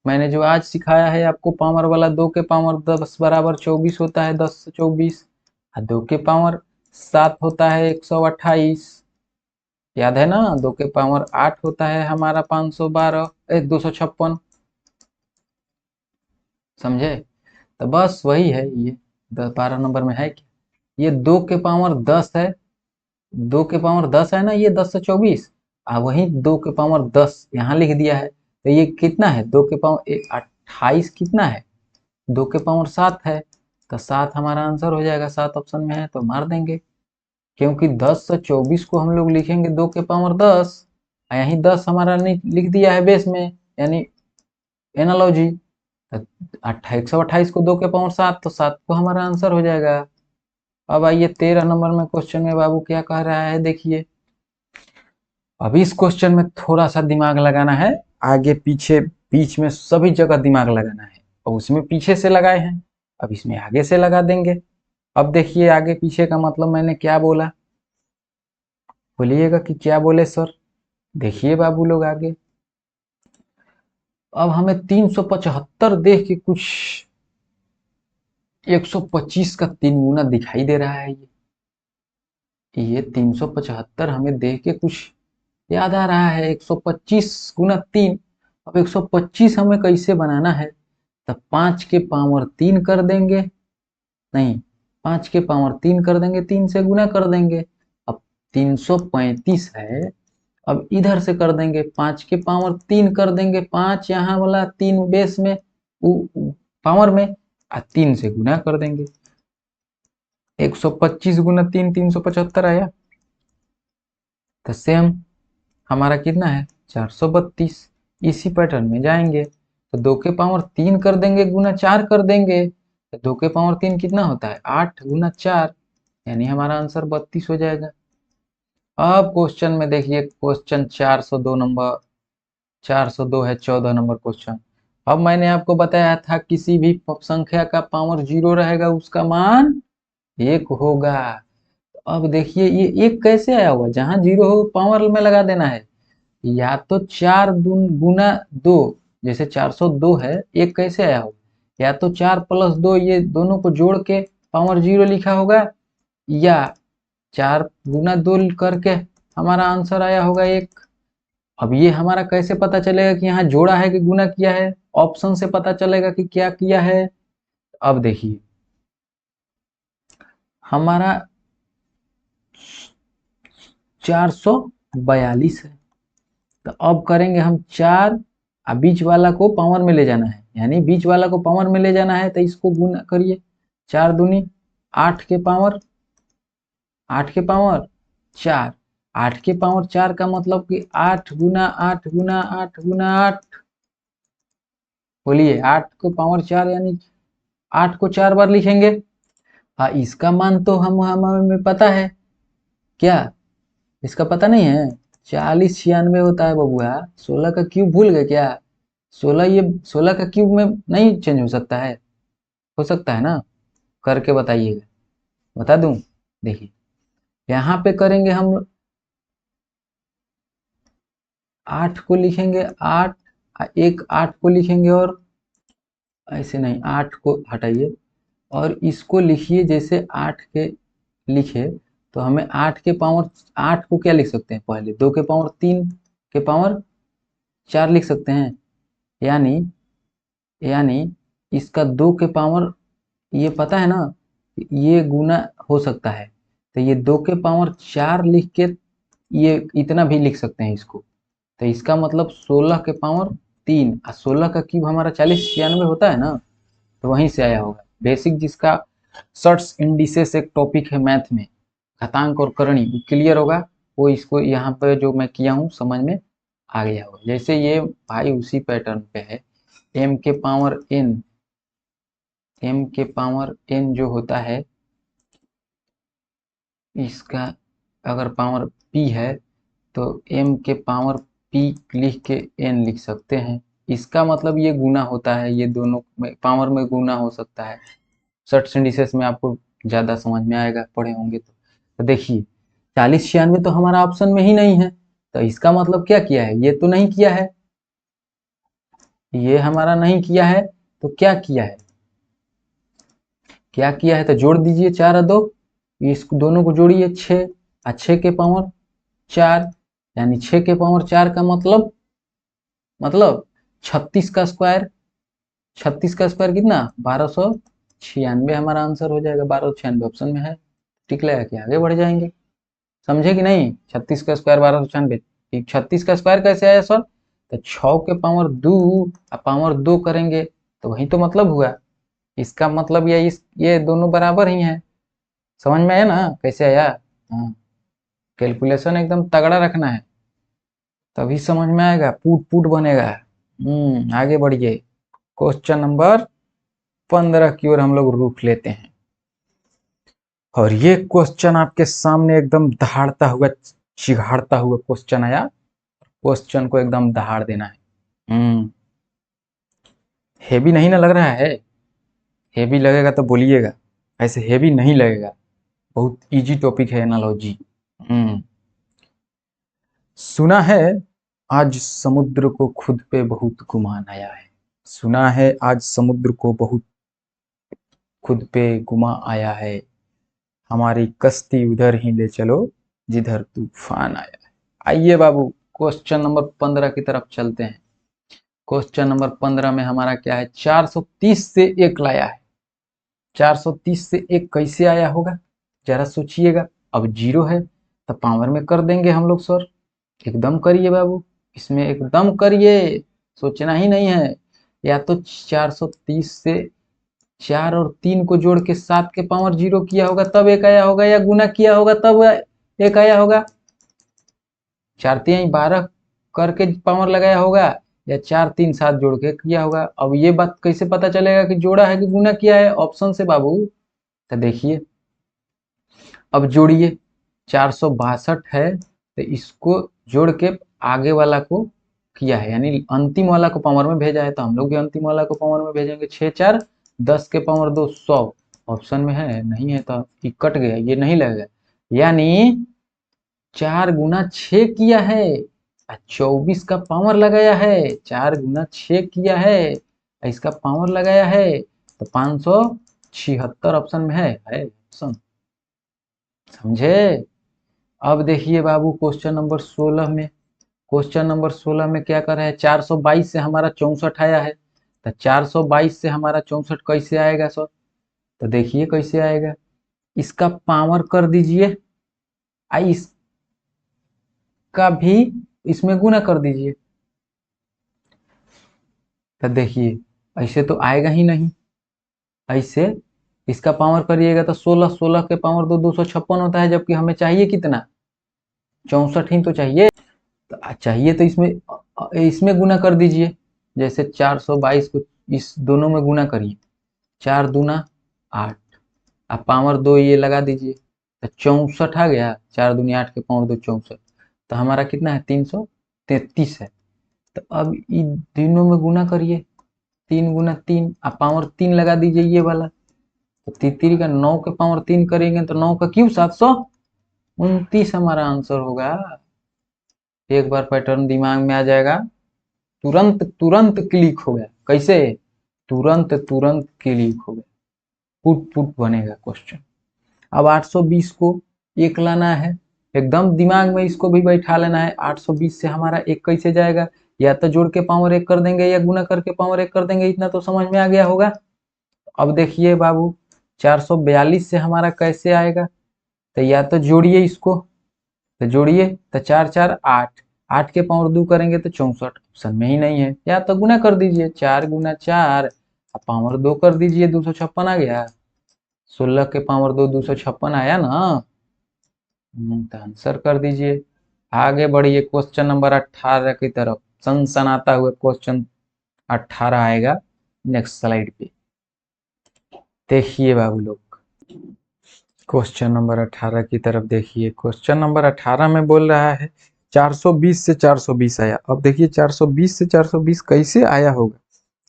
मैंने जो आज सिखाया है आपको, पावर वाला 2 के पावर 10 बराबर 24 होता है, 10 से 24, और 2 के पावर 7 होता है 128, याद है ना। 2 के पावर 8 होता है हमारा 512 256, समझे। तो बस वही है ये 12 नंबर में है क्या, ये 2 के पावर 10 है, 2 के पावर 10 है ना, ये 10 से 24, वही 2 के पावर 10 यहाँ लिख दिया है, तो ये कितना है, 2 के पावर 28 कितना है, 2 के पावर 7 है, तो 7 हमारा आंसर हो जाएगा, 7 ऑप्शन में है तो मार देंगे। क्योंकि 10 से 24 को हम लोग लिखेंगे 2 के पावर 10, यहीं 10 हमारा लिख दिया है बेस में, यानी एनालॉजी। 128 को 2 के पावर 7, तो 7 को हमारा आंसर हो जाएगा। अब आइए 13 नंबर में क्वेश्चन में बाबू क्या कह रहा है, देखिए। अब इस क्वेश्चन में थोड़ा सा दिमाग लगाना है, आगे पीछे बीच में सभी जगह दिमाग लगाना है, और उसमें पीछे से लगाए हैं, अब इसमें आगे से लगा देंगे। अब देखिए आगे पीछे का मतलब मैंने क्या बोला, बोलिएगा कि क्या बोले सर। देखिए बाबू लोग आगे, अब हमें 375 देख के कुछ 125 का 3 गुना दिखाई दे रहा है। ये 375 हमें देख के कुछ याद आ रहा है, 125 गुना 3। अब 125 हमें कैसे बनाना है, तब 5 के पावर 3 कर देंगे, नहीं 5 के पावर 3 कर देंगे, 3 से गुना कर देंगे। अब 335 है, अब इधर से कर देंगे, 5 के पावर 3 कर देंगे, 5 यहाँ वाला 3 बेस में पावर में, 3 से गुना कर देंगे। 125 गुना 3 375 आया, तो सेम हमारा कितना है 432। इसी पैटर्न में जाएंगे, तो 2 के पावर 3 कर देंगे गुना 4 कर देंगे, तो 2 के पावर 3 कितना होता है 8 गुना 4, यानी हमारा आंसर 32 हो जाएगा। अब क्वेश्चन में देखिए, क्वेश्चन 402 नंबर, 402 है 14 नंबर क्वेश्चन। अब मैंने आपको बताया था किसी भी संख्या का पावर 0 रहेगा उसका मान 1 होगा। अब देखिए ये 1 कैसे आया होगा, जहां 0 हो पावर में लगा देना है, या तो 4 गुना 2, जैसे 402 है, 1 कैसे आया होगा, या तो 4 + 2 ये दोनों को जोड़ के पावर 0 लिखा होगा, या 4 गुना 2 करके हमारा आंसर आया होगा 1। अब ये हमारा कैसे पता चलेगा कि यहाँ जोड़ा है कि गुना किया है, ऑप्शन से पता चलेगा कि क्या किया है। अब देखिए हमारा 442 है, तो अब करेंगे हम 4, बीच वाला को पावर में ले जाना है, यानी बीच वाला को पावर में ले जाना है, तो इसको गुना करिए, 4 दूनी 8 के पावर 8 के पावर 4। 8 के पावर 4 का मतलब कि 8 गुना 8 गुना 8 गुना 8। बोलिए 8 को पावर 4 यानी 8 को 4 बार लिखेंगे। हाँ, इसका मान तो हमें पता है। क्या इसका पता नहीं है? 4096 होता है बबुआ। 16 का क्यूब भूल गए क्या? 16 ये 16 का क्यूब में नहीं चेंज हो सकता है? हो सकता है ना? करके बताइएगा। बता दूं? देखिए यहाँ पे करेंगे हम 8 को लिखेंगे 8, एक 8 को लिखेंगे और ऐसे नहीं, 8 को हटाइए और इसको लिखिए जैसे 8 के लिखे। तो हमें 8 के पावर 8 को क्या लिख सकते हैं? पहले 2 के पावर 3 के पावर 4 लिख सकते हैं। यानी यानी इसका 2 के पावर, ये पता है ना, ये गुना हो सकता है। तो ये 2 के पावर 4 लिख के ये इतना भी लिख सकते हैं इसको। तो इसका मतलब 16 के पावर 3 और 16 का क्यूब हमारा 4096 होता है ना, तो वहीं से आया होगा। बेसिक जिसका शॉर्ट्स इंडिसेस एक टॉपिक है मैथ में, घातांक और करणी, वो क्लियर होगा। वो इसको यहाँ पे जो मैं किया हूँ समझ में आ गया होगा। जैसे ये भाई उसी पैटर्न पे है, m के पावर n, m के पावर n जो होता है इसका अगर पावर p है तो m के पावर p लिख के n लिख सकते हैं। इसका मतलब ये गुना होता है, ये दोनों में पावर में गुना हो सकता है। शॉर्ट्स इंडिसेस में आपको ज़्यादा समझ में आएगा, पढ़े होंगे तो देखिए 4096 तो हमारा ऑप्शन में ही नहीं है। तो इसका मतलब क्या किया है? ये तो नहीं किया है, ये हमारा नहीं किया है। तो क्या किया है? क्या किया है? तो जोड़ दीजिए 4 और 2, इस दोनों को जोड़िए 6 और 6 के पावर 4, यानी 6 के पावर 4 का मतलब 36 का स्क्वायर। 36 का स्क्वायर कितना? 1296 हमारा आंसर हो जाएगा। 1296 ऑप्शन में है। टिक लगा के आगे बढ़ जाएंगे। समझे कि नहीं? 36 का स्क्वायर 1296। 36 का स्क्वायर कैसे आया सर? तो 6 के पावर 2 और पावर 2 करेंगे तो वही तो मतलब हुआ। इसका मतलब ये दोनों बराबर ही हैं। समझ में आया ना कैसे आया? हाँ, कैलकुलेशन एकदम तगड़ा रखना है तभी समझ में आएगा, पुट पुट बनेगा। आगे बढ़िए। क्वेश्चन नंबर 15 की ओर हम लोग रुख लेते हैं। और ये क्वेश्चन आपके सामने एकदम दहाड़ता हुआ, चिघाड़ता हुआ क्वेश्चन आया। क्वेश्चन को एकदम दहाड़ देना है। हेवी नहीं ना लग रहा है? हेवी लगेगा तो बोलिएगा, ऐसे हेवी नहीं लगेगा। बहुत इजी टॉपिक है एनालॉजी। हम्म सुना है आज समुद्र को खुद पे बहुत गुमान आया है। सुना है आज समुद्र को बहुत खुद पे गुमा आया है। हमारी कश्ती उधर ही ले चलो जिधर तूफान आया है। आइए बाबू क्वेश्चन नंबर 15 की तरफ चलते हैं। क्वेश्चन नंबर 15 में हमारा क्या है? 430 से 1 लाया है। 430 से 1 कैसे आया होगा जरा सोचिएगा। अब जीरो है तो पावर में कर देंगे हम लोग सर। एकदम करिए बाबू, इसमें एकदम करिए, सोचना ही नहीं है। या तो 430 से 4 और 3 को जोड़ के 7 के पावर 0 किया होगा तब 1 आया होगा, या गुना किया होगा तब 1 आया होगा। 4 3 12 करके पावर लगाया होगा, या 4 3 7 जोड़ के किया होगा। अब ये बात कैसे पता चलेगा कि जोड़ा है कि गुना किया है? ऑप्शन से बाबू। तो देखिए अब जोड़िए, 462 है तो इसको जोड़ के आगे वाला को किया है, यानी अंतिम वाला को पावर में भेजा है। तो हम लोग भी अंतिम वाला को पावर में भेजेंगे। 6 4 10 के पावर 2 100। ऑप्शन में है नहीं है तो ये कट गया, ये नहीं लगेगा। यानी 4 गुना 6 किया है और 24 का पावर लगाया है। 4 गुना 6 किया है इसका पावर लगाया है तो 576 ऑप्शन में है ऑप्शन। समझे? अब देखिए बाबू क्वेश्चन नंबर 16 में। क्वेश्चन नंबर 16 में क्या कर रहे हैं? 422 से हमारा 64 आया है। तो 422 से हमारा 64 कैसे आएगा सर? तो देखिए कैसे आएगा। इसका पावर कर दीजिए, इसका भी इसमें गुना कर दीजिए। तो देखिए ऐसे तो आएगा ही नहीं। ऐसे इसका पावर करिएगा तो 16 16 के पावर 2 256 होता है, जबकि हमें चाहिए कितना? 64 ही तो चाहिए। तो चाहिए तो इसमें इसमें गुना कर दीजिए। जैसे 422 को इस दोनों में गुना करिए, 4 दूना 8, अब पावर 2 ये लगा दीजिए तो 64 आ गया। 4 दूनी 8 के पावर 2 64, तो हमारा कितना है 333 है। तो अब इन तीनों में गुना करिए, 3 गुना 3, अब पावर 3 लगा दीजिए ये वाला, तो तितरी का 9 के पावर 3 करेंगे तो 9 का क्यूब 729 हमारा आंसर होगा। एक बार पैटर्न दिमाग में आ जाएगा, तुरंत तुरंत क्लिक हो गया। कैसे? तुरंत तुरंत क्लिक हो गया, पुट पुट बनेगा क्वेश्चन। अब 820 को एक लाना है, एकदम दिमाग में इसको भी बैठा लेना है। 820 से हमारा एक कैसे जाएगा? या तो जोड़ के पावर 1 कर देंगे या गुना करके पावर 1 कर देंगे। इतना तो समझ में आ गया होगा। अब देखिए बाबू, 442 से हमारा कैसे आएगा? तो या तो जोड़िए इसको, तो जोड़िए तो 4 4 8, 8 के पावर 2 करेंगे तो 64, ऑप्शन में ही नहीं है। या तो गुना कर दीजिए, 4 गुना 4, पावर 2 कर दीजिए, 256 आ गया। 16 के पावर 2 256 आया ना, तो आंसर कर दीजिए। आगे बढ़िए क्वेश्चन नंबर 18 की तरफ। सनसनाता हुआ क्वेश्चन 18 आएगा नेक्स्ट स्लाइड पे। देखिए बाबू लोग, क्वेश्चन नंबर 18 की तरफ देखिए। क्वेश्चन नंबर 18 में बोल रहा है 420 से 420 आया। अब देखिए 420 से 420 कैसे आया होगा?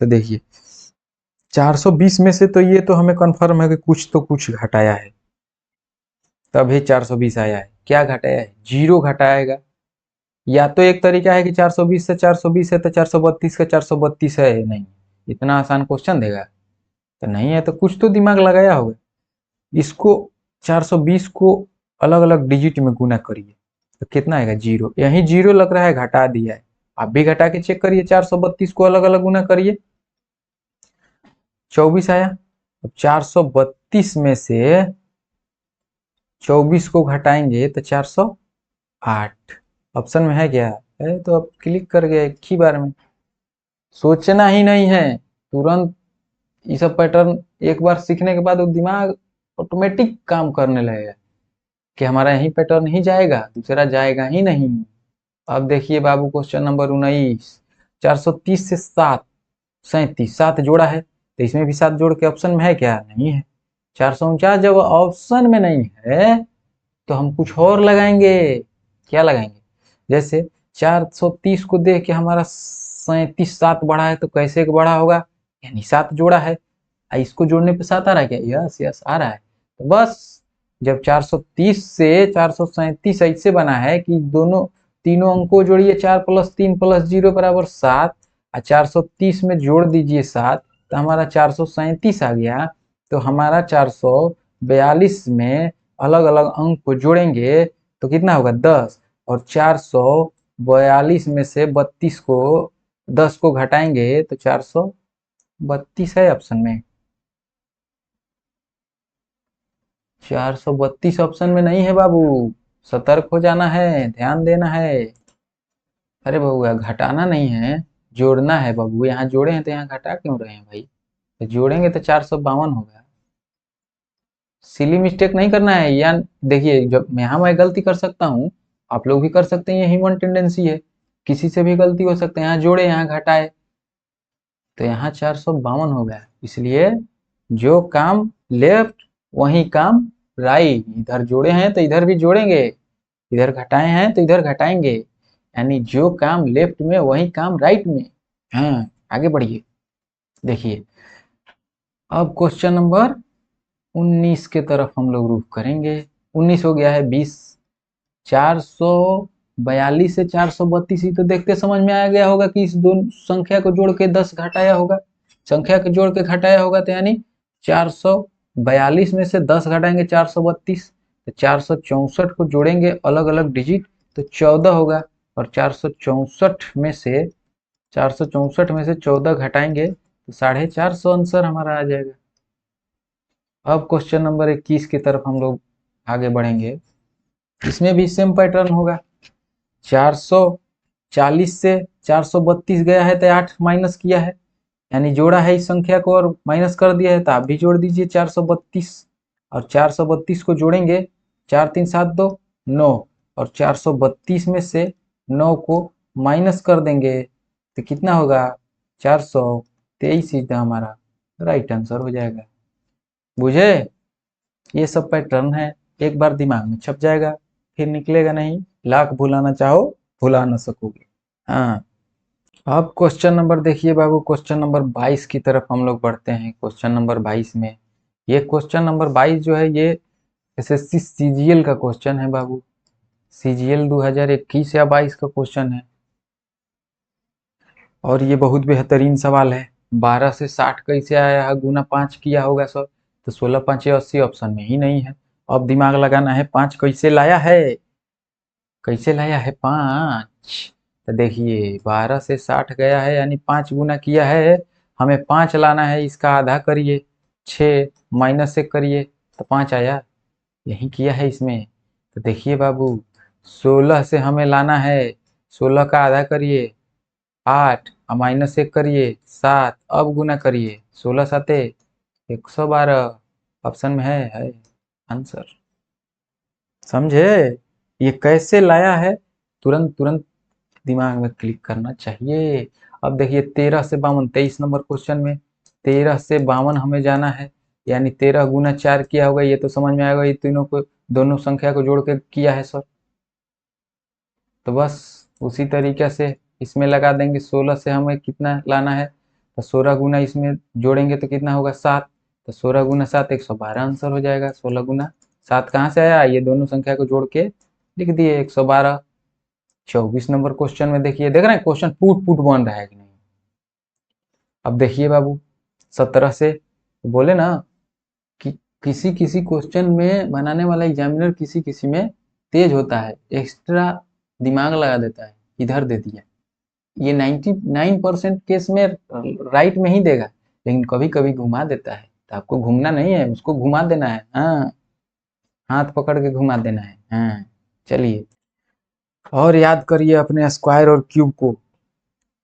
तो देखिए 420 में से तो ये तो हमें कंफर्म है कि कुछ तो कुछ घटाया है, तभी 420 आया है। क्या घटाया है? जीरो घटाएगा। या तो एक तरीका है कि 420 से 420 है तो 432 का 432 है। नहीं, इतना आसान क्वेश्चन देगा तो नहीं है, तो कुछ तो दिमाग लगाया होगा। इसको 420 को अलग अलग डिजिट में गुना करिए तो कितना आएगा? जीरो। यही जीरो लग रहा है, घटा दिया है। आप भी घटा के चेक करिए, 432 को अलग अलग गुना करिए, 24 आया। अब 432 में से 24 को घटाएंगे तो 408, ऑप्शन में है क्या है? तो अब क्लिक कर गया एक ही बार में, सोचना ही नहीं है, तुरंत। ये सब पैटर्न एक बार सीखने के बाद वो दिमाग ऑटोमेटिक काम करने लगेगा कि हमारा यही पैटर्न ही जाएगा, दूसरा जाएगा ही नहीं। अब देखिए बाबू क्वेश्चन नंबर 19, 430 से 7 37, 7 जोड़ा है तो इसमें भी 7 जोड़ के ऑप्शन में है क्या? नहीं है। 449 जब ऑप्शन में नहीं है तो हम कुछ और लगाएंगे। क्या लगाएंगे? जैसे 430 को देख के हमारा 37 7 बढ़ा है तो कैसे बढ़ा होगा? यानी 7 जोड़ा है, इसको जोड़ने पे 7 आ रहा है क्या? यस यस आ रहा है। तो बस जब 430 से 437 ऐसे बना है कि दोनों तीनों अंकों जोड़िए, 4 + 3 + 0 बराबर 7, और 430 में जोड़ दीजिए 7, तो हमारा 437 आ गया। तो हमारा 442 में अलग अलग अंक को जोड़ेंगे तो कितना होगा? 10। और 442 में से 32 को 10 को घटाएंगे तो 432 है ऑप्शन में। 432 ऑप्शन में नहीं है बाबू, सतर्क हो जाना है, ध्यान देना है। अरे बबुआ, घटाना नहीं है, जोड़ना है बाबू। यहाँ जोड़े हैं तो यहाँ घटा क्यों रहे हैं भाई? तो जोड़ेंगे तो 452 होगा। सिली मिस्टेक नहीं करना है। या देखिए, जब यहाँ मैं गलती कर सकता हूँ, आप लोग भी कर सकते हैं, ये ह्यूमन टेंडेंसी है, किसी से भी गलती हो सकता है। यहाँ जोड़े यहाँ घटाए तो यहाँ 452 हो गया। इसलिए जो काम लेफ्ट वही काम राइट। इधर जोड़े हैं तो इधर भी जोड़ेंगे, इधर घटाए हैं तो इधर घटाएंगे, यानी जो काम लेफ्ट में वही काम राइट में। हाँ, आगे बढ़िए। देखिए अब क्वेश्चन नंबर 19 के तरफ हम लोग रुख करेंगे। 19 हो गया है 20। 442 से 432 ही तो देखते समझ में आ गया होगा कि इस दोनों संख्या को जोड़ के 10 घटाया होगा। संख्या को जोड़ के घटाया होगा तो यानी 442 में से 10 घटाएंगे 432, तो 464 को जोड़ेंगे अलग अलग डिजिट तो 14 होगा। और 464 में से 14 घटाएंगे तो 450 आंसर हमारा आ जाएगा। अब क्वेश्चन नंबर 21 की तरफ हम लोग आगे बढ़ेंगे। इसमें भी सेम पैटर्न होगा। 440 से 432 गया है तो 8 माइनस किया है, यानी जोड़ा है इस संख्या को और माइनस कर दिया है, तो आप भी जोड़ दीजिए 432। और 432 को जोड़ेंगे, 4 3 7 2 9, और 432 में से 9 को माइनस कर देंगे तो कितना होगा 423 ही हमारा राइट आंसर हो जाएगा। बुझे? ये सब पैटर्न है, एक बार दिमाग में छप जाएगा फिर निकलेगा नहीं, लाख भुलाना चाहो भुला ना सकोगे। हाँ, अब क्वेश्चन नंबर देखिए बाबू, क्वेश्चन नंबर 22 की तरफ हम लोग बढ़ते हैं। क्वेश्चन नंबर 22 में, ये क्वेश्चन नंबर 22 जो है ये एसएससी सीजीएल का क्वेश्चन है बाबू। सीजीएल 2021 या 22 का क्वेश्चन है और ये बहुत बेहतरीन सवाल है। 12 से 60 कैसे आया है, गुना 5 किया होगा सर, तो 16 5 80 ऑप्शन में ही नहीं है। अब दिमाग लगाना है 5 कैसे लाया है, कैसे लाया है 5। तो देखिए 12 से 60 गया है यानी 5 गुना किया है, हमें 5 लाना है, इसका आधा करिए 6 माइनस 1 करिए तो 5 आया, यही किया है इसमें। तो देखिए बाबू 16 से हमें लाना है, 16 का आधा करिए 8 और माइनस 1 करिए 7, अब गुना करिए 16 साते 112 ऑप्शन में है आंसर। समझे? ये कैसे लाया है, तुरंत तुरंत दिमाग में क्लिक करना चाहिए। अब देखिए 13 से 52, 23 नंबर क्वेश्चन में 13 से 52 हमें जाना है, यानी 13 गुना 4 किया होगा, ये तो समझ में आएगा, ये तीनों को दोनों संख्या को जोड़ के किया है सर। तो बस उसी तरीके से इसमें लगा देंगे, 16 से हमें कितना लाना है तो 16 गुना इसमें जोड़ेंगे तो कितना होगा 7, तो 16 गुना 7 112 आंसर हो जाएगा। 16 गुना 7 कहाँ से आया, ये दोनों संख्या को जोड़ के लिख दिए 112। 24 नंबर क्वेश्चन में देखिए, देख रहे हैं क्वेश्चन पुट पुट बन रहा है कि नहीं। अब देखिए बाबू 17 से बोले ना कि किसी किसी क्वेश्चन में बनाने वाला एग्जामिनर किसी किसी में तेज होता है, एक्स्ट्रा दिमाग लगा देता है, इधर दे दिया। ये 99% केस में राइट में ही देगा, लेकिन कभी कभी घुमा देता है, तो आपको घूमना नहीं है, उसको घुमा देना है। हाँ, हाथ पकड़ के घुमा देना है। हाँ चलिए, और याद करिए अपने स्क्वायर और क्यूब को।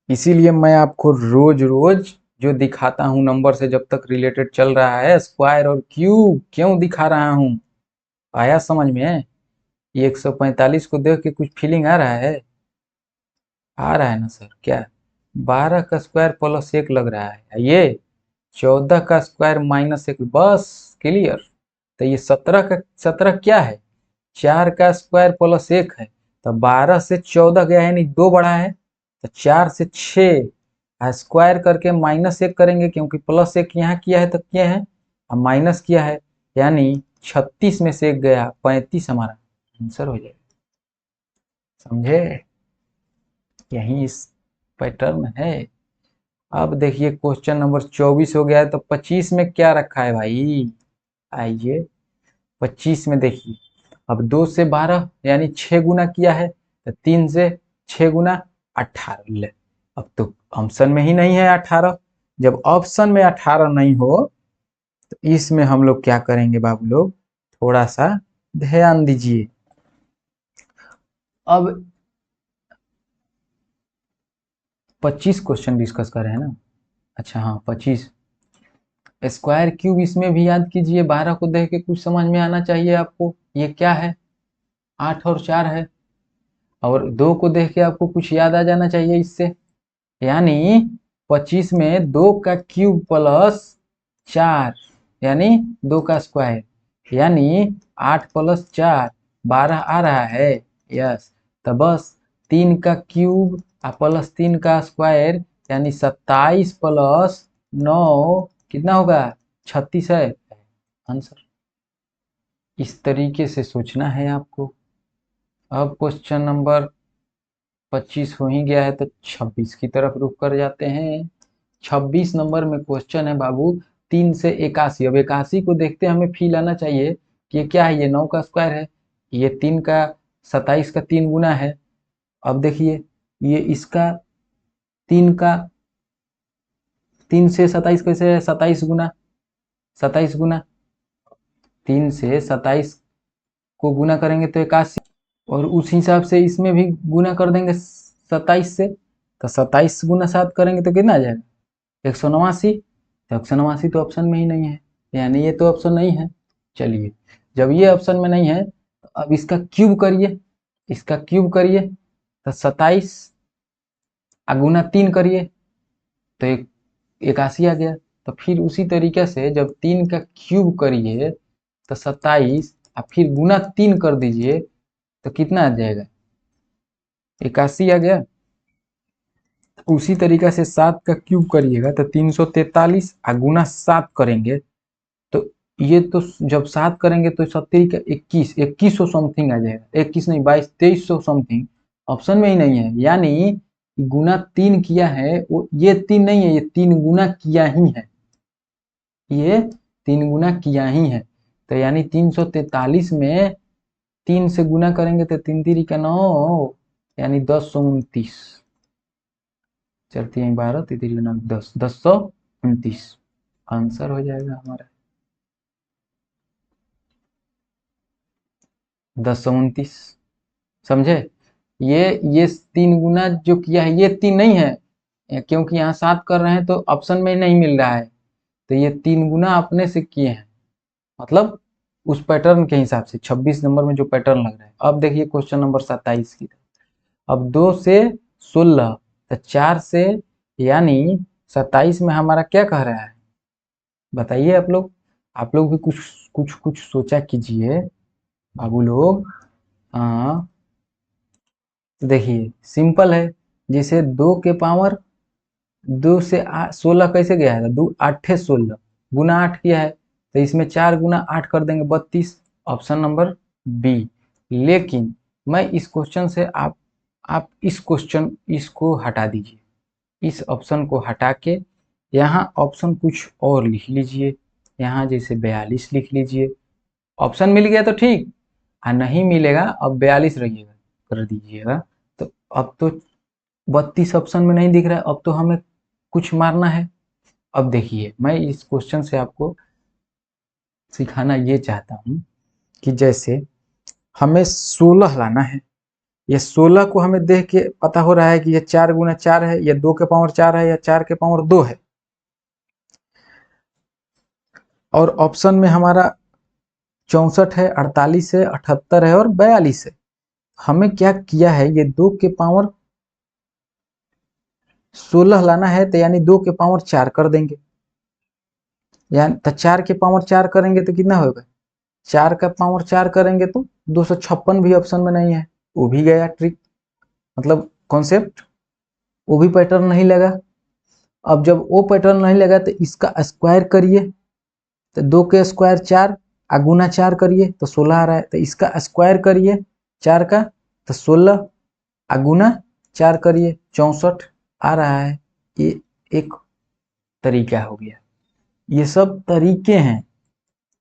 इसीलिए मैं आपको रोज रोज जो दिखाता हूँ नंबर से जब तक रिलेटेड चल रहा है, स्क्वायर और क्यूब क्यों दिखा रहा हूँ, आया समझ में? ये 145 को देख के कुछ फीलिंग आ रहा है? आ रहा है ना सर? क्या 12 का स्क्वायर प्लस 1 लग रहा है, ये 14 का स्क्वायर माइनस 1, बस क्लियर। तो ये 17 क्या है, 4 का स्क्वायर प्लस 1 है, तो 12 से 14 गया है यानी 2 बढ़ा है, तो 4 से 6 स्क्वायर करके माइनस 1 करेंगे, क्योंकि प्लस 1 यहाँ किया है तो किया है और माइनस किया है, यानी 36 में से 1 गया 35 हमारा आंसर हो जाएगा। समझे? यही इस पैटर्न है। अब देखिए क्वेश्चन नंबर 24 हो गया है, तो 25 में क्या रखा है भाई, आइए 25 में देखिए। अब 2 से 12 यानी 6 गुना किया है, तो 3 से 6 गुना 18 ले। अब तो ऑप्शन में ही नहीं है 18, जब ऑप्शन में 18 नहीं हो तो इसमें हम लोग क्या करेंगे बाबू लोग, थोड़ा सा ध्यान दीजिए। अब 25 क्वेश्चन डिस्कस कर रहे हैं ना, अच्छा हाँ 25 स्क्वायर क्यूब इसमें भी याद कीजिए, 12 को देख के कुछ समझ में आना चाहिए आपको, ये क्या है 8 और 4 है, और 2 को देख के आपको कुछ याद आ जाना चाहिए इससे, यानी 25 में 2 का क्यूब प्लस 4 यानी 2 का स्क्वायर, यानी 8 प्लस 4 12 आ रहा है, यस। तो बस 3 का क्यूब प्लस 3 का स्क्वायर यानी 27 प्लस 9 कितना होगा 36 है आंसर। इस तरीके से सोचना है आपको। अब क्वेश्चन नंबर 25 हो ही गया है तो 26 की तरफ रुक कर जाते हैं। 26 नंबर में क्वेश्चन है बाबू 3 से 81। अब 81 को देखते हमें फील आना चाहिए कि ये क्या है, ये 9 का स्क्वायर है, ये 3 का 27 का 3 गुना है। अब देखिए ये इसका 3 का 3 से 27 कैसे है, 27 गुना 27 गुना 3 से 27 को गुना करेंगे तो 81, और उस हिसाब से इसमें भी गुना कर देंगे 27 से, तो 27 गुना 7 करेंगे तो कितना आ जाएगा 189। तो 189 तो ऑप्शन में ही नहीं है, यानी ये तो ऑप्शन नहीं है। चलिए जब ये ऑप्शन में नहीं है तो अब इसका क्यूब करिए, इसका क्यूब करिए तो 27 गुना 3 करिए तो 81 आ गया। तो फिर उसी तरीके से जब 3 का क्यूब करिए तो 27 और फिर गुना 3 कर दीजिए तो कितना आ जाएगा, 81 आ गया। उसी तरीके से 7 का क्यूब करिएगा तो 343 और गुना 7 करेंगे तो ये तो जब 7 करेंगे तो 70 का 2100 समथिंग आ जाएगा, 21 नहीं 22 2300 समथिंग, ऑप्शन में ही नहीं है। यानी गुना 3 किया है वो, ये 3 नहीं है, ये 3 गुना किया ही है, ये 3 गुना किया ही है। तो यानी 343 में 3 से गुना करेंगे तो 3 3 का 9 यानी 1029, चलती है 12 3 9 10 1029 आंसर हो जाएगा हमारा 1029। समझे? ये 3 गुना जो किया है ये 3 नहीं है, क्योंकि यहाँ 7 कर रहे हैं तो ऑप्शन में नहीं मिल रहा है, तो ये 3 गुना अपने से किए हैं, मतलब उस पैटर्न के हिसाब से 26 नंबर में जो पैटर्न लग रहा है। अब देखिए क्वेश्चन नंबर 27 की। अब 2 से 16 तो 4 से, यानी 27 में हमारा क्या कह रहा है बताइए आप लोग भी कुछ कुछ कुछ सोचा कीजिए बाबू लोग। हाँ देखिए सिंपल है, जैसे 2 के पावर 2 से 16 कैसे गया है, 2 8 16 गुना 8 किया है तो इसमें 4 गुना 8 कर देंगे 32, ऑप्शन नंबर बी। लेकिन मैं इस क्वेश्चन से आप इस क्वेश्चन इसको हटा दीजिए, इस ऑप्शन को हटा के यहाँ ऑप्शन कुछ और लिख लीजिए, यहाँ जैसे 42 लिख लीजिए। ऑप्शन मिल गया तो ठीक, नहीं मिलेगा अब 42 रहिएगा कर दीजिएगा। तो अब तो 32 ऑप्शन में नहीं दिख रहा है, अब तो हमें कुछ मारना है। अब देखिए मैं इस क्वेश्चन से आपको सिखाना ये चाहता हूँ कि जैसे हमें 16 लाना है, ये 16 को हमें देख के पता हो रहा है कि ये 4 गुना 4 है, या 2 के पावर 4 है, या 4 के पावर 2 है। और ऑप्शन में हमारा 64 है, 48 है, 78 है और 42 है। हमें क्या किया है, ये 2 के पावर 16 लाना है तो यानी 2 के पावर 4 कर देंगे, यानी तो 4 के पावर 4 करेंगे तो कितना होगा, 4 का पावर 4 करेंगे तो 256 भी ऑप्शन में नहीं है, वो भी गया ट्रिक, मतलब कॉन्सेप्ट, वो भी पैटर्न नहीं लगा। अब जब वो पैटर्न नहीं लगा तो इसका स्क्वायर करिए, तो 2 के स्क्वायर 4 गुना 4 करिए तो 16 आ रहा है, तो इसका स्क्वायर करिए 4 का तो 16 गुना 4 करिए 64 आ रहा है। ये एक तरीका हो गया, ये सब तरीके हैं,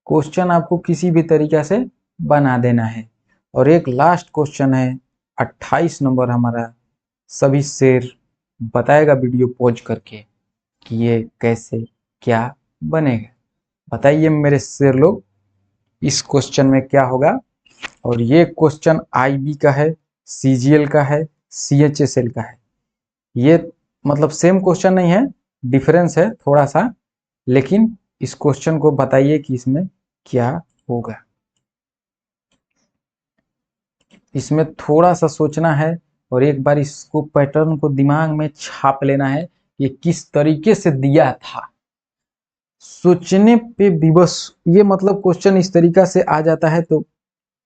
क्वेश्चन आपको किसी भी तरीका से बना देना है। और एक लास्ट क्वेश्चन है 28 नंबर हमारा, सभी शेर बताएगा वीडियो पॉज करके कि ये कैसे क्या बनेगा। बताइए मेरे शेर लोग इस क्वेश्चन में क्या होगा। और ये क्वेश्चन आईबी का है, सीजीएल का है, सीएचएसएल का है। ये मतलब सेम क्वेश्चन नहीं है, डिफरेंस है थोड़ा सा, लेकिन इस क्वेश्चन को बताइए कि इसमें क्या होगा। इसमें थोड़ा सा सोचना है और एक बार इसको पैटर्न को दिमाग में छाप लेना है, ये किस तरीके से दिया था, सोचने पे विवश। ये मतलब क्वेश्चन इस तरीका से आ जाता है तो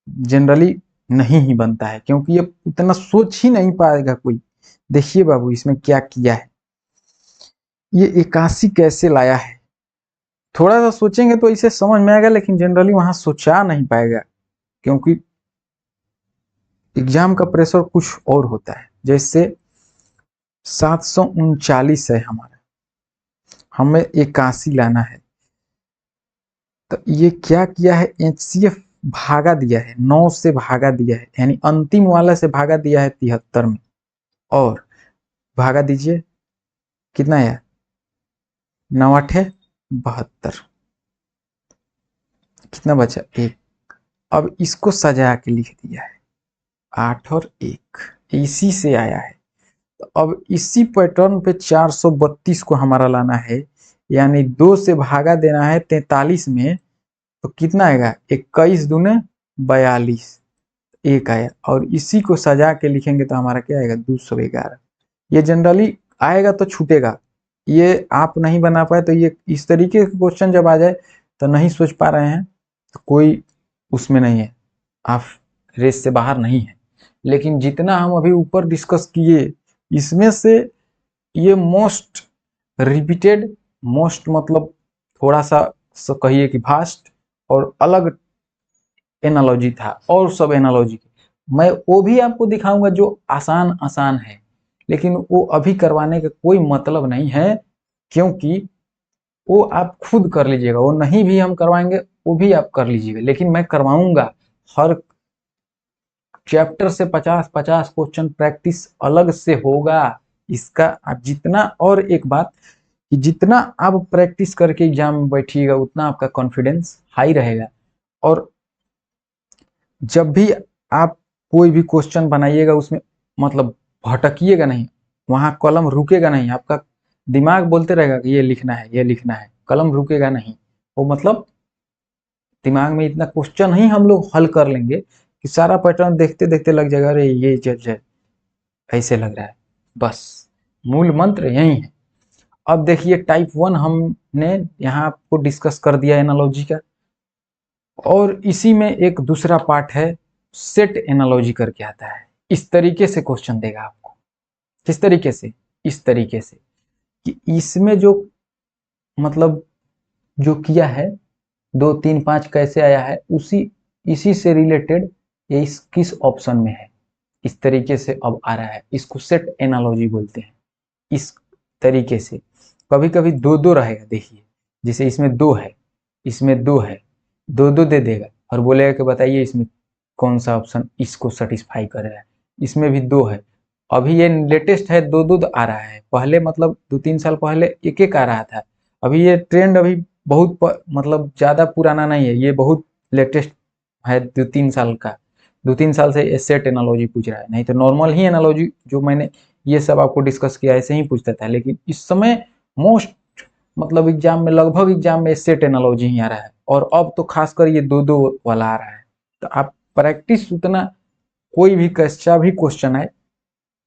जनरली नहीं ही बनता है, क्योंकि ये इतना सोच ही नहीं पाएगा कोई। देखिए बाबू इसमें क्या किया है, ये 81 कैसे लाया है, थोड़ा सा सोचेंगे तो इसे समझ में आएगा, लेकिन जनरली वहां सोचा नहीं पाएगा, क्योंकि एग्जाम का प्रेशर कुछ और होता है। जैसे 739 है हमारा, हमें 81 लाना है, तो ये क्या किया है, एचसीएफ भागा दिया है, 9 से भागा दिया है, यानी अंतिम वाला से भागा दिया है 73 में, और भागा दीजिए कितना है, 9 8 72, कितना बचा 1। अब इसको सजा के लिख दिया है 8 और 1, इसी से आया है। तो अब इसी पैटर्न पे 432 को हमारा लाना है, यानी 2 से भागा देना है 43 में, तो कितना आएगा 21 दूने 42, 1 आया, और इसी को सजा के लिखेंगे तो हमारा क्या आएगा 211। ये जनरली आएगा तो छूटेगा, ये आप नहीं बना पाए तो ये इस तरीके के क्वेश्चन जब आ जाए तो नहीं सोच पा रहे हैं तो कोई उसमें नहीं है, आप रेस से बाहर नहीं है। लेकिन जितना हम अभी ऊपर डिस्कस किए इसमें से ये मोस्ट रिपीटेड, मोस्ट मतलब थोड़ा सा कहिए कि फास्ट और अलग एनालॉजी था, और सब एनालॉजी मैं वो भी आपको दिखाऊंगा जो आसान आसान है, लेकिन वो अभी करवाने का कोई मतलब नहीं है, क्योंकि वो आप खुद कर लीजिएगा, वो नहीं भी हम करवाएंगे वो भी आप कर लीजिएगा, लेकिन मैं करवाऊंगा। हर चैप्टर से 50-50 क्वेश्चन प्रैक्टिस अलग से होगा। इसका आप जितना, और एक बात कि जितना आप प्रैक्टिस करके एग्जाम में बैठिएगा उतना आपका कॉन्फिडेंस हाई रहेगा, और जब भी आप कोई भी क्वेश्चन बनाइएगा उसमें मतलब भटकिएगा नहीं, वहां कलम रुकेगा नहीं, आपका दिमाग बोलते रहेगा कि ये लिखना है ये लिखना है, कलम रुकेगा नहीं। वो मतलब दिमाग में इतना क्वेश्चन ही हम लोग हल कर लेंगे कि सारा पैटर्न देखते देखते लग जाएगा, अरे ये जज है ऐसे लग रहा है। बस मूल मंत्र यही है। अब देखिए टाइप 1 हमने यहाँ आपको डिस्कस कर दिया एनालॉजी का, और इसी में एक दूसरा पार्ट है सेट एनालॉजी करके आता है। इस तरीके से क्वेश्चन देगा आपको। किस तरीके से? इस तरीके से कि इसमें जो मतलब जो किया है 2 3 5 कैसे आया है, उसी इसी से रिलेटेड ये इस किस ऑप्शन में है, इस तरीके से अब आ रहा है। इसको सेट एनालॉजी बोलते हैं। इस तरीके से कभी कभी 2-2 रहेगा, देखिए जैसे इसमें 2 है, इसमें 2 है, 2-2 दे देगा और बोलेगा कि बताइए इसमें कौन सा ऑप्शन इसको सेटिस्फाई कर रहा है। इसमें भी 2 है, अभी ये लेटेस्ट है, 2-2 आ रहा है। पहले मतलब 2-3 साल पहले 1-1 आ रहा था। अभी ये ट्रेंड अभी बहुत मतलब ज़्यादा पुराना नहीं है, ये बहुत लेटेस्ट है, 2-3 साल का। 2-3 साल से सेट एनालॉजी पूछ रहा है, नहीं तो नॉर्मल ही एनालॉजी जो मैंने ये सब आपको डिस्कस किया ऐसे ही पूछता था। लेकिन इस समय मोस्ट मतलब एग्जाम में, लगभग एग्जाम में सेट एनालॉजी ही आ रहा है, और अब तो खासकर ये 2-2 वाला आ रहा है। तो आप प्रैक्टिस उतना, कोई भी कैसा भी क्वेश्चन आए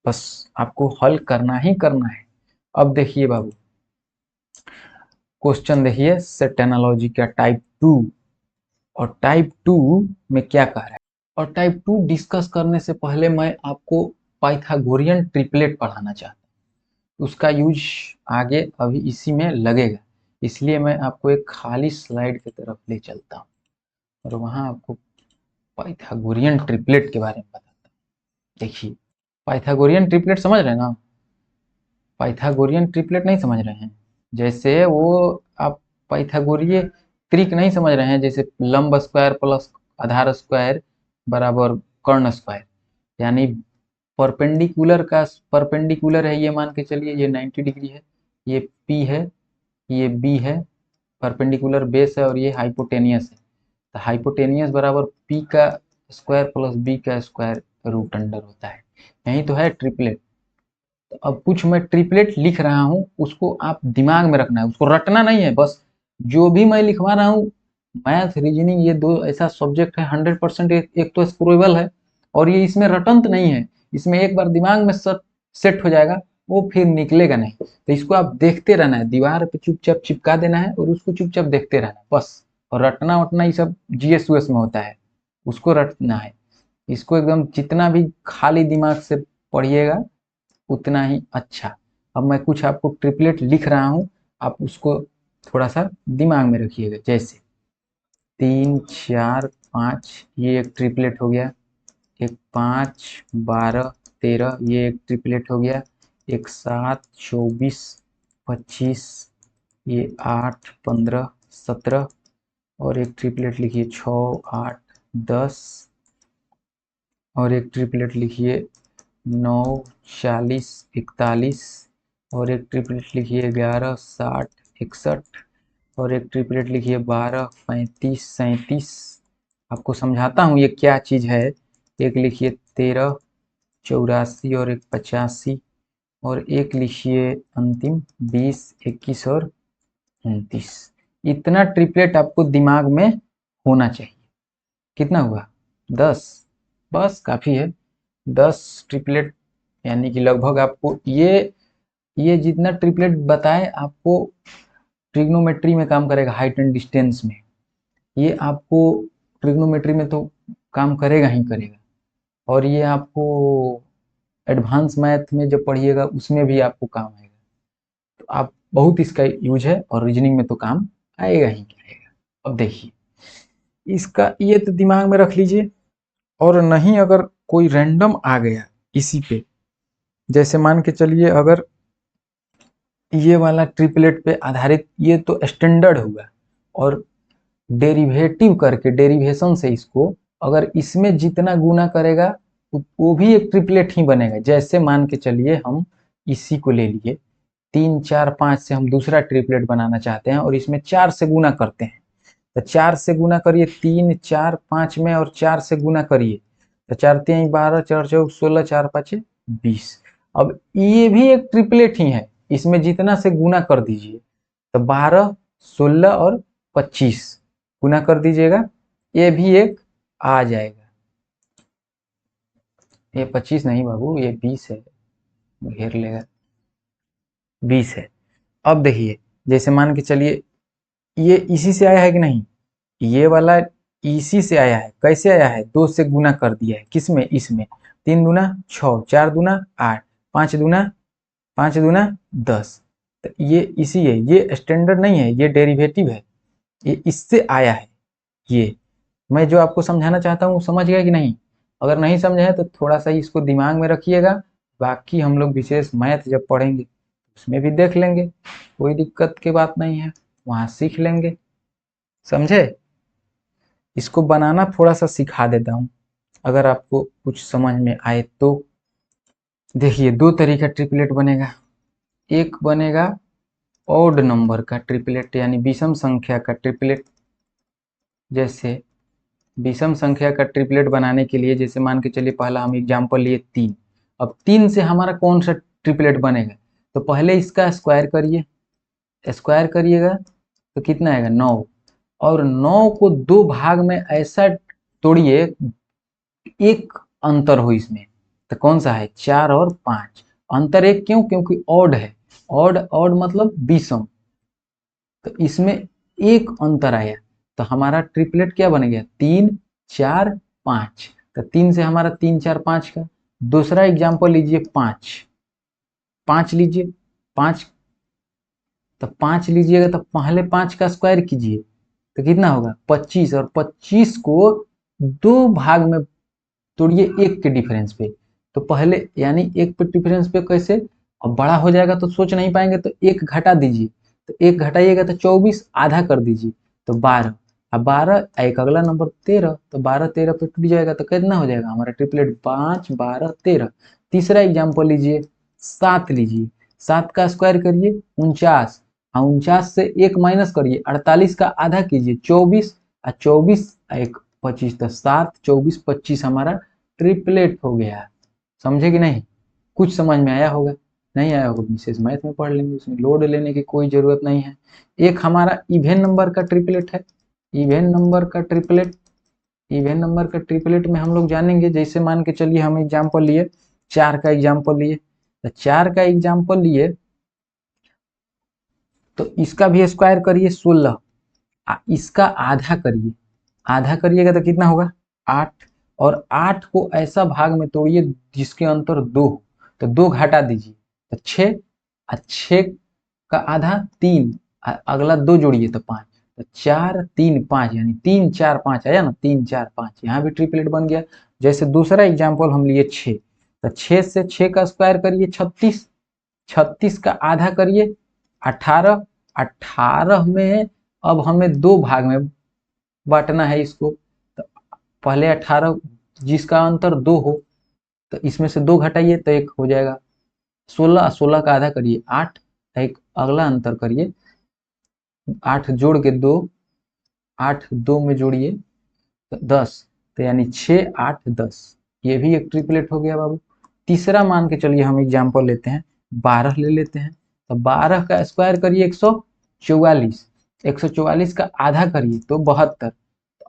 बस आपको हल करना ही करना है। अब देखिए बाबू क्वेश्चन देखिए सेट एनालॉजी का टाइप 2, और टाइप 2 में क्या कह रहा है। और टाइप 2 डिस्कस करने से पहले मैं आपको पाइथागोरियन ट्रिपलेट पढ़ाना चाहता हूँ, उसका यूज आगे अभी इसी में लगेगा, इसलिए मैं आपको एक खाली स्लाइड की तरफ ले चलता हूँ और वहाँ आपको पाइथागोरियन ट्रिपलेट के बारे में बताता हूँ। देखिए पाइथागोरियन ट्रिपलेट समझ रहे हैं ना? पाइथागोरियन ट्रिपलेट नहीं समझ रहे हैं? जैसे वो आप पाइथागोरीय त्रिक नहीं समझ रहे हैं, जैसे लंब स्क्वायर प्लस आधार स्क्वायर बराबर कर्ण स्क्वायर, यानी परपेंडिकुलर का परपेंडिकुलर है, ये मान के चलिए ये 90 डिग्री है, ये P है, ये B है, परपेंडिकुलर बेस है, और ये हाइपोटेनियस है। तो हाइपोटेनियस बराबर P का स्क्वायर प्लस B का स्क्वायर रूट अंडर होता है। यही तो है ट्रिपलेट। तो अब कुछ मैं ट्रिपलेट लिख रहा हूँ, उसको आप दिमाग में रखना है, उसको रटना नहीं है। बस जो भी मैं लिखवा रहा हूँ, मैथ रीजनिंग ये दो ऐसा सब्जेक्ट है 100% एक तो स्क्रोएबल है, और ये इसमें रटंत नहीं है। इसमें एक बार दिमाग में सेट हो जाएगा, वो फिर निकलेगा नहीं। तो इसको आप देखते रहना है, दीवार पे चुपचाप चिपका देना है और उसको चुपचाप देखते रहना है बस। और रटना वटना ये सब जीएस यूएस में होता है, उसको रटना है। इसको एकदम जितना भी खाली दिमाग से पढ़िएगा उतना ही अच्छा। अब मैं कुछ आपको ट्रिपलेट लिख रहा हूँ, आप उसको थोड़ा सा दिमाग में रखिएगा। जैसे 3 4 5 ये एक ट्रिपलेट हो गया, एक 5 12 13 ये एक ट्रिपलेट हो गया, एक 7 24 25 ये 8 15 17, और एक ट्रिपलेट लिखिए 6 8 10, और एक ट्रिपलेट लिखिए 9 40 41, और एक ट्रिपलेट लिखिए 11 60 61, और एक ट्रिपलेट लिखिए 12 35 37। आपको समझाता हूँ ये क्या चीज़ है। एक लिखिए 13 84 और एक 85, और एक लिखिए अंतिम 20 21 और 29। इतना ट्रिपलेट आपको दिमाग में होना चाहिए। कितना हुआ? 10। बस काफ़ी है। 10 ट्रिपलेट यानी कि लगभग आपको ये जितना ट्रिपलेट बताए आपको ट्रिग्नोमेट्री में काम करेगा, हाइट एंड डिस्टेंस में। ये आपको ट्रिग्नोमेट्री में तो काम करेगा ही करेगा, और ये आपको एडवांस मैथ में जब पढ़िएगा उसमें भी आपको काम आएगा। तो आप बहुत इसका यूज है, और रीजनिंग में तो काम आएगा ही आएगा। अब देखिए इसका ये तो दिमाग में रख लीजिए, और नहीं अगर कोई रैंडम आ गया इसी पे, जैसे मान के चलिए अगर ये वाला ट्रिपलेट पे आधारित, ये तो स्टैंडर्ड हुआ, और डेरिवेटिव करके डेरिवेशन से इसको अगर इसमें जितना गुना करेगा वो भी एक ट्रिपलेट ही बनेगा। जैसे मान के चलिए हम इसी को ले लिए 3 4 5 से हम दूसरा ट्रिपलेट बनाना चाहते हैं, और इसमें 4 से गुना करते हैं, तो 4 से गुना करिए 3 4 5 में, और 4 से गुना करिए तो 4 3 12 4 4 16 4 5 20। अब ये भी एक ट्रिपलेट ही है, इसमें जितना से गुना कर दीजिए, तो 12 16 और 25 गुना कर दीजिएगा, ये भी एक आ जाएगा। ये 25 नहीं बाबू, ये 20 है, घेर लेगा, 20 है। अब देखिए जैसे मान के चलिए ये इसी से आया है कि नहीं, ये वाला इसी से आया है। कैसे आया है, 2 से गुना कर दिया है, किसमें, इसमें 3 दूना 6 4 दूना 8 5 दूना 10। तो ये इसी है, ये स्टैंडर्ड नहीं है, ये डेरिवेटिव है, ये इससे आया है। ये मैं जो आपको समझाना चाहता हूँ समझ गया कि नहीं? अगर नहीं समझे हैं तो थोड़ा सा इसको दिमाग में रखिएगा, बाकी हम लोग विशेष मैथ जब पढ़ेंगे उसमें भी देख लेंगे, कोई दिक्कत की बात नहीं है, वहाँ सीख लेंगे। समझे? इसको बनाना थोड़ा सा सिखा देता हूँ, अगर आपको कुछ समझ में आए तो। देखिए 2 तरीका ट्रिपलेट बनेगा। एक बनेगा ऑड नंबर का ट्रिपलेट, यानी विषम संख्या का ट्रिपलेट। जैसे विषम संख्या का ट्रिपलेट बनाने के लिए, जैसे मान के चलिए पहला हम एग्जाम्पल लिए 3। अब 3 से हमारा कौन सा ट्रिपलेट बनेगा, तो पहले इसका स्क्वायर करिए, स्क्वायर करिएगा तो कितना आएगा 9, और 9 को 2 भाग में ऐसा तोड़िए एक अंतर हो इसमें, तो कौन सा है, 4 और 5। अंतर एक क्यों, क्योंकि ऑड है, ऑड ऑड मतलब विषम, तो इसमें एक अंतर आया, तो हमारा ट्रिपलेट क्या बन गया, 3 4 5। तो 3 से हमारा 3 4 5 का। दूसरा एग्जाम्पल लीजिए 5, 5 लीजिए 5, तो 5 लीजिएगा तो पहले 5 का स्क्वायर कीजिए तो कितना होगा 25, और 25 को 2 भाग में तोड़िए एक के डिफरेंस पे। तो पहले यानी एक पे डिफरेंस पे कैसे, अब बड़ा हो जाएगा तो सोच नहीं पाएंगे, तो एक घटा दीजिए, तो एक घटाइएगा तो 24, आधा कर दीजिए तो 12, अब 12 एक अगला नंबर 13, तो 12 13 पे टूट जाएगा तो कितना हो जाएगा हमारा ट्रिपलेट, 5 12 13। तीसरा एग्जाम्पल लीजिए 7 लीजिए, 7 का स्क्वायर करिए 49, 49 से एक माइनस करिए 48 का आधा कीजिए 24, और 24 एक 25, तो 7 24 25 हमारा ट्रिपलेट हो गया। समझे कि नहीं? कुछ समझ में आया होगा, नहीं आया होगा विशेष मैथ में पढ़ लेंगे, उसमें लोड लेने की कोई जरूरत नहीं है। एक हमारा इवेन नंबर का ट्रिपलेट है, इवेन नंबर का ट्रिपलेट, इवेन नंबर का ट्रिपलेट में हम लोग जानेंगे, जैसे मान के चलिए हम एग्जाम्पल लिए 4 का एग्जाम्पल लिए, तो 4 का एग्जाम्पल लिए तो इसका भी स्क्वायर करिए 16, इसका आधा करिए, आधा करिएगा तो कितना होगा 8, और 8 को ऐसा भाग में तोड़िए जिसके अंतर 2 हो, तो 2 घटा दीजिए तो 6, और 6 का आधा 3, अगला 2 जोड़िए तो 5, तो 4 3 5, यानी 3 4 5 आया ना, 3 4 5, यहाँ भी ट्रिपलेट बन गया। जैसे दूसरा एग्जाम्पल हम लिए 6, तो 6 से 6 का स्क्वायर करिए 36, 36 का आधा करिए 18, 18 में अब हमें 2 भाग में बांटना है इसको, तो पहले 18 जिसका अंतर 2 हो, तो इसमें से 2 घटाइए तो 1 हो जाएगा, 16, 16 का आधा करिए 8, एक अगला अंतर करिए 8 जोड़ के 2, 8 2 में जोड़िए तो 10, तो यानी 6 8 10, ये भी एक ट्रिपलेट हो गया बाबू। तीसरा मान के चलिए हम एग्जाम्पल लेते हैं 12 ले लेते हैं, तो 12 का स्क्वायर करिए 144, 144 का आधा करिए तो 72,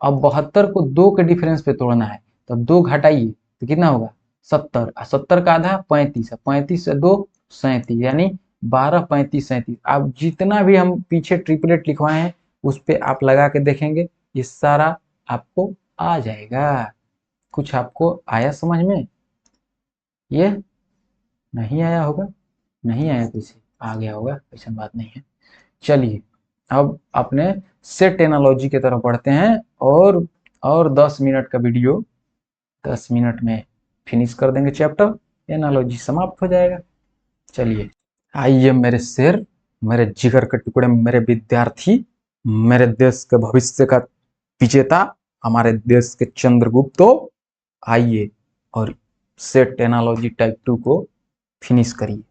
अब 72 को 2 के डिफरेंस पे तोड़ना है, तो 2 घटाइए तो कितना होगा 70, 70 का आधा 35 है, 35 से 2 37, यानी 12 35 37। आप जितना भी हम पीछे ट्रिपलेट लिखवाए हैं उस पर आप लगा के देखेंगे ये सारा आपको आ जाएगा। कुछ आपको आया समझ में? ये नहीं आया होगा, नहीं आया किसी, आ गया होगा, ऐसा बात नहीं है। चलिए अब अपने सेट एनालॉजी की तरफ बढ़ते हैं और 10 मिनट का वीडियो 10 मिनट में फिनिश कर देंगे चैप्टर, एनालॉजी समाप्त हो जाएगा। चलिए आइए मेरे शेर, मेरे जिगर के टुकड़े, मेरे विद्यार्थी, मेरे देश के भविष्य का विजेता, हमारे देश के चंद्रगुप्त, आइए और सेट एनालॉजी टाइप 2 को फिनिश करिए।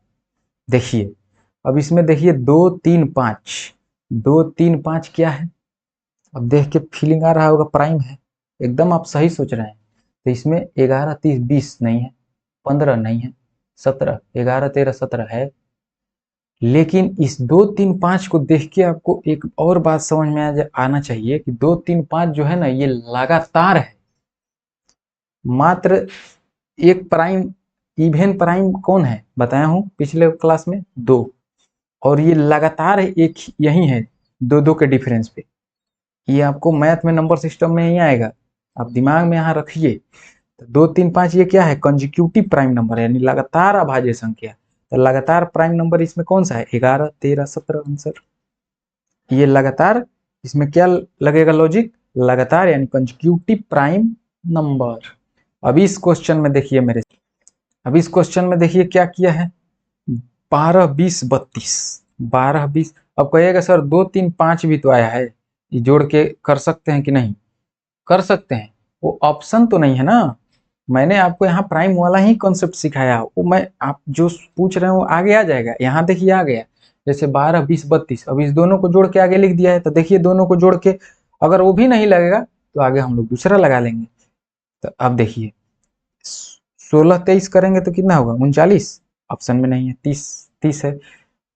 देखिए अब इसमें देखिए 2 3 5, 2 3 5 क्या है? अब देख के फीलिंग आ रहा होगा प्राइम है, एकदम आप सही सोच रहे हैं। तो इसमें 11 30 20 नहीं है, 15 नहीं है, 17, 11 13 17 है। लेकिन इस 2 3 5 को देख के आपको एक और बात समझ में आना चाहिए कि 2 3 5 जो है ना ये लगातार है। मात्र एक प्राइम, इवन प्राइम कौन है बताया हूं पिछले क्लास में 2, और ये लगातार एक यही है 2 2 के डिफरेंस पे। ये आपको मैथ में नंबर सिस्टम में नहीं आएगा, आप दिमाग में यहाँ रखिए। तो 2 3 5 ये क्या है? कंजिक्यूटिव प्राइम नंबर, यानी लगातार अभाज्य संख्या। तो लगातार प्राइम नंबर इसमें कौन सा है? 11 13 17 आंसर। ये लगातार, इसमें क्या लगेगा लॉजिक? लगातार यानी कंजिक्यूटिव प्राइम नंबर। अब इस क्वेश्चन में देखिए मेरे, अब इस क्वेश्चन में देखिए क्या किया है, 12 20 32, 12 20। अब कहिएगा सर 2 3 5 भी तो आया है, ये जोड़ के कर सकते हैं कि नहीं? कर सकते हैं, वो ऑप्शन तो नहीं है ना। मैंने आपको यहाँ प्राइम वाला ही कॉन्सेप्ट सिखाया, वो मैं आप जो पूछ रहे हैं वो आगे आ जाएगा। यहाँ देखिए आ गया, जैसे 12 20 32, अब इस दोनों को जोड़ के आगे लिख दिया है। तो देखिए दोनों को जोड़ के अगर वो भी नहीं लगेगा तो आगे हम लोग दूसरा लगा लेंगे। तो अब देखिए 16 23 करेंगे तो कितना होगा? 39, ऑप्शन में नहीं है। 30 30 है।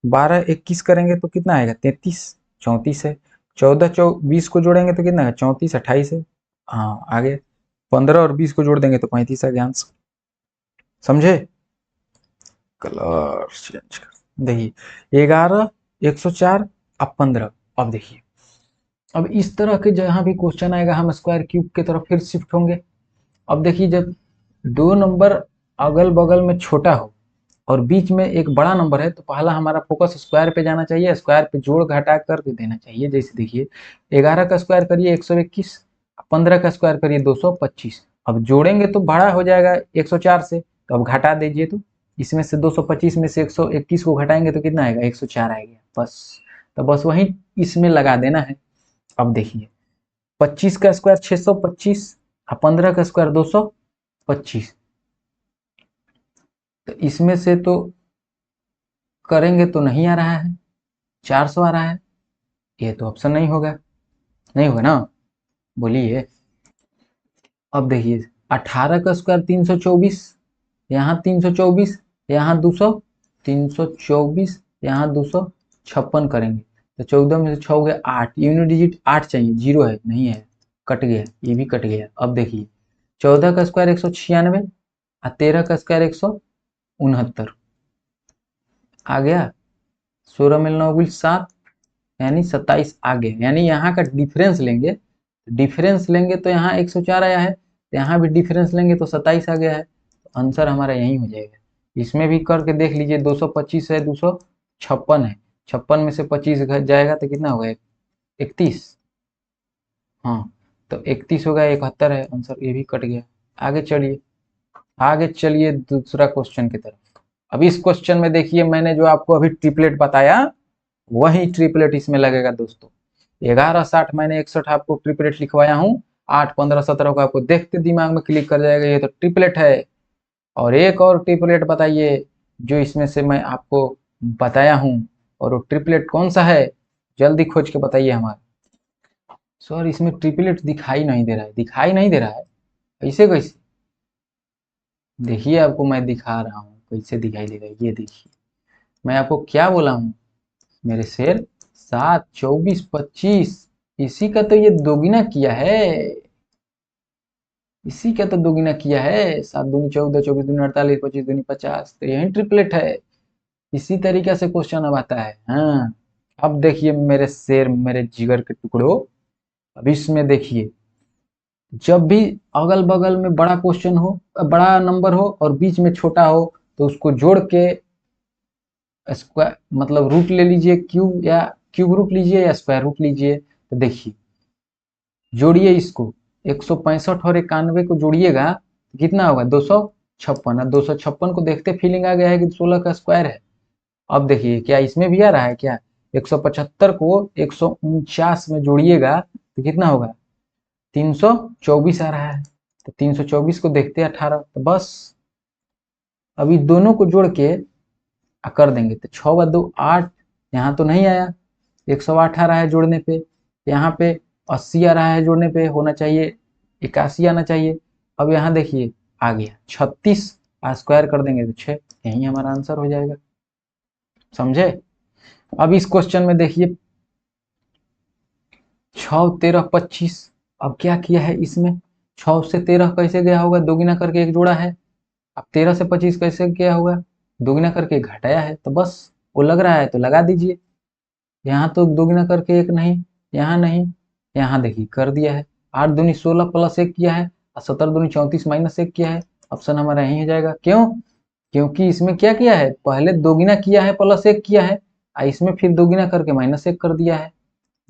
12 21 करेंगे तो कितना आएगा? 33, 34 है। 14 20 को जोड़ेंगे तो कितना है? 34 28 है। हाँ आगे 15 और 20 को जोड़ देंगे तो 35 आ गया आंसर। समझे? कलर चेंज कर देखिए 11 104 अब 15। अब देखिए अब इस तरह के जहां भी क्वेश्चन आएगा हम स्क्वायर क्यूब की तरफ फिर शिफ्ट होंगे। अब देखिए जब 2 नंबर अगल बगल में छोटा हो और बीच में एक बड़ा नंबर है तो पहला हमारा फोकस स्क्वायर पे जाना चाहिए, स्क्वायर पे जोड़ घटा करके देना चाहिए। जैसे देखिए 11 का स्क्वायर करिए 121, 15 का स्क्वायर करिए 225। अब जोड़ेंगे तो बड़ा हो जाएगा 104 से, तो अब घटा दीजिए। तो इसमें से 225 में से 121 को घटाएंगे तो कितना आएगा? 104 आएगा बस। तो बस वही इसमें लगा देना है। अब देखिए 25 का स्क्वायर 625 और 15 का स्क्वायर 225। तो इसमें से तो करेंगे तो नहीं आ रहा है, 400 आ रहा है। ये तो ऑप्शन नहीं होगा, नहीं होगा ना? बोलिए। अब देखिए 18 का स्क्वायर 324, यहाँ 324, यहाँ 200, 324, यहाँ 256 करेंगे तो 14 में से 6 हो गया 8, यूनिट डिजिट 8 चाहिए, 0 है नहीं है, कट गया, ये भी कट गया। अब देखिए 14 का स्क्वायर 196 और 13 का स्क्वायर 169 आ गया। 16 में 9 गुल 7 यानी 27 आ गए। यानी यहाँ का डिफरेंस लेंगे, डिफरेंस लेंगे तो यहाँ 104 आया है, तो यहाँ भी डिफरेंस लेंगे तो 27 आ गया है। तो आंसर हमारा यही हो जाएगा। इसमें भी करके देख लीजिए 225 है, 256 है, 56 में से 25 जाएगा तो कितना होगा? 31। हाँ तो 31 होगा, 71 है आंसर, ये भी कट गया। आगे चलिए, आगे चलिए दूसरा क्वेश्चन की तरफ। अब इस क्वेश्चन में देखिए मैंने जो आपको अभी ट्रिपलेट बताया वही ट्रिपलेट इसमें लगेगा दोस्तों। 11 60 मैंने 61 आपको ट्रिपलेट लिखवाया हूँ, 8 15 17 को आपको देखते दिमाग में क्लिक कर जाएगा ये तो ट्रिपलेट है। और एक और ट्रिपलेट बताइए जो इसमें से मैं आपको बताया हूँ, और वो ट्रिपलेट कौन सा है? जल्दी खोज के बताइए हमारा। सर इसमें ट्रिपलेट दिखाई नहीं दे रहा है, दिखाई नहीं दे रहा है, ऐसे कैसे? देखिए आपको मैं दिखा रहा हूँ कैसे दिखाई देगा, ये देखिए मैं आपको क्या बोला हूँ मेरे शेर, 7 24 25, इसी का तो ये दोगुना किया है। इसी का तो दोगुना किया है, 7 दूनी 14, 24 दूनी 48, 25 दूनी 50, तो यही ट्रिपलेट है। इसी तरीके से क्वेश्चन अब आता है। हाँ, अब देखिए मेरे शेर, मेरे जिगर के टुकड़ो, अब इसमें देखिए, जब भी अगल बगल में बड़ा क्वेश्चन हो, बड़ा नंबर हो और बीच में छोटा हो, तो उसको जोड़ के स्क्वायर मतलब रूट ले लीजिए, क्यूब या क्यूब रूट लीजिए या स्क्वायर रूट लीजिए। तो देखिए, जोड़िए इसको, 165 और 91 को जोड़िएगा तो कितना होगा, 256। अब 256 को देखते फीलिंग आ गया है कि 16 का स्क्वायर है। अब देखिए क्या इसमें भी आ रहा है क्या, 175 को 149 में जोड़िएगा तो कितना होगा, 324 आ रहा है। तो 324 को देखते हैं 18, तो बस अभी दोनों को जोड़ के कर देंगे। तो 6 व 2 8, यहाँ तो नहीं आया, 108 आ रहा है जोड़ने पे, यहाँ पे 80 आ रहा है जोड़ने पे, होना चाहिए 81 आना चाहिए। अब यहाँ देखिए आ गया 36, स्क्वायर कर देंगे तो 6, यही हमारा आंसर हो जाएगा। समझे? अब इस क्वेश्चन में देखिए 6 13 25, अब क्या किया है इसमें, 6 से 13 कैसे गया होगा, दोगुना करके एक जोड़ा है। अब 13 से 25 कैसे गया होगा, दोगुना करके एक घटाया है। तो बस वो लग रहा है तो लगा दीजिए। यहाँ तो दोगुना करके एक नहीं, यहाँ नहीं, यहाँ देखिए कर दिया है। 8 दूनी 16 प्लस 1 किया है और 17 दूनी 34 माइनस 1 किया है। ऑप्शन हमारा यही हो जाएगा। क्यों? क्योंकि इसमें क्या किया है, पहले दोगुना किया है प्लस 1 किया है, और इसमें फिर दोगुना करके माइनस 1 कर दिया है।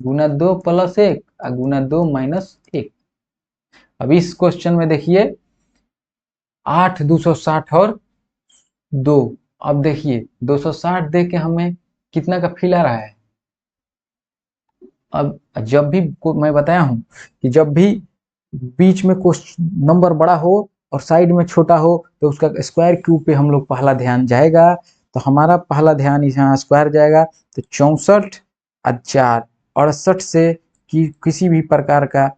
गुना 2 प्लस 1 और गुना 2 माइनस 1। अब इस क्वेश्चन में देखिए 8 260 और 2। अब देखिए 260 दे के हमें कितना का फील आ रहा है। अब जब भी मैं बताया हूं कि जब भी बीच में क्वेश्चन नंबर बड़ा हो और साइड में छोटा हो तो उसका स्क्वायर क्यूब पे हम लोग पहला ध्यान जाएगा। तो हमारा पहला ध्यान यहाँ स्क्वायर जाएगा। तो 64 और 4 68 से किसी भी प्रकार का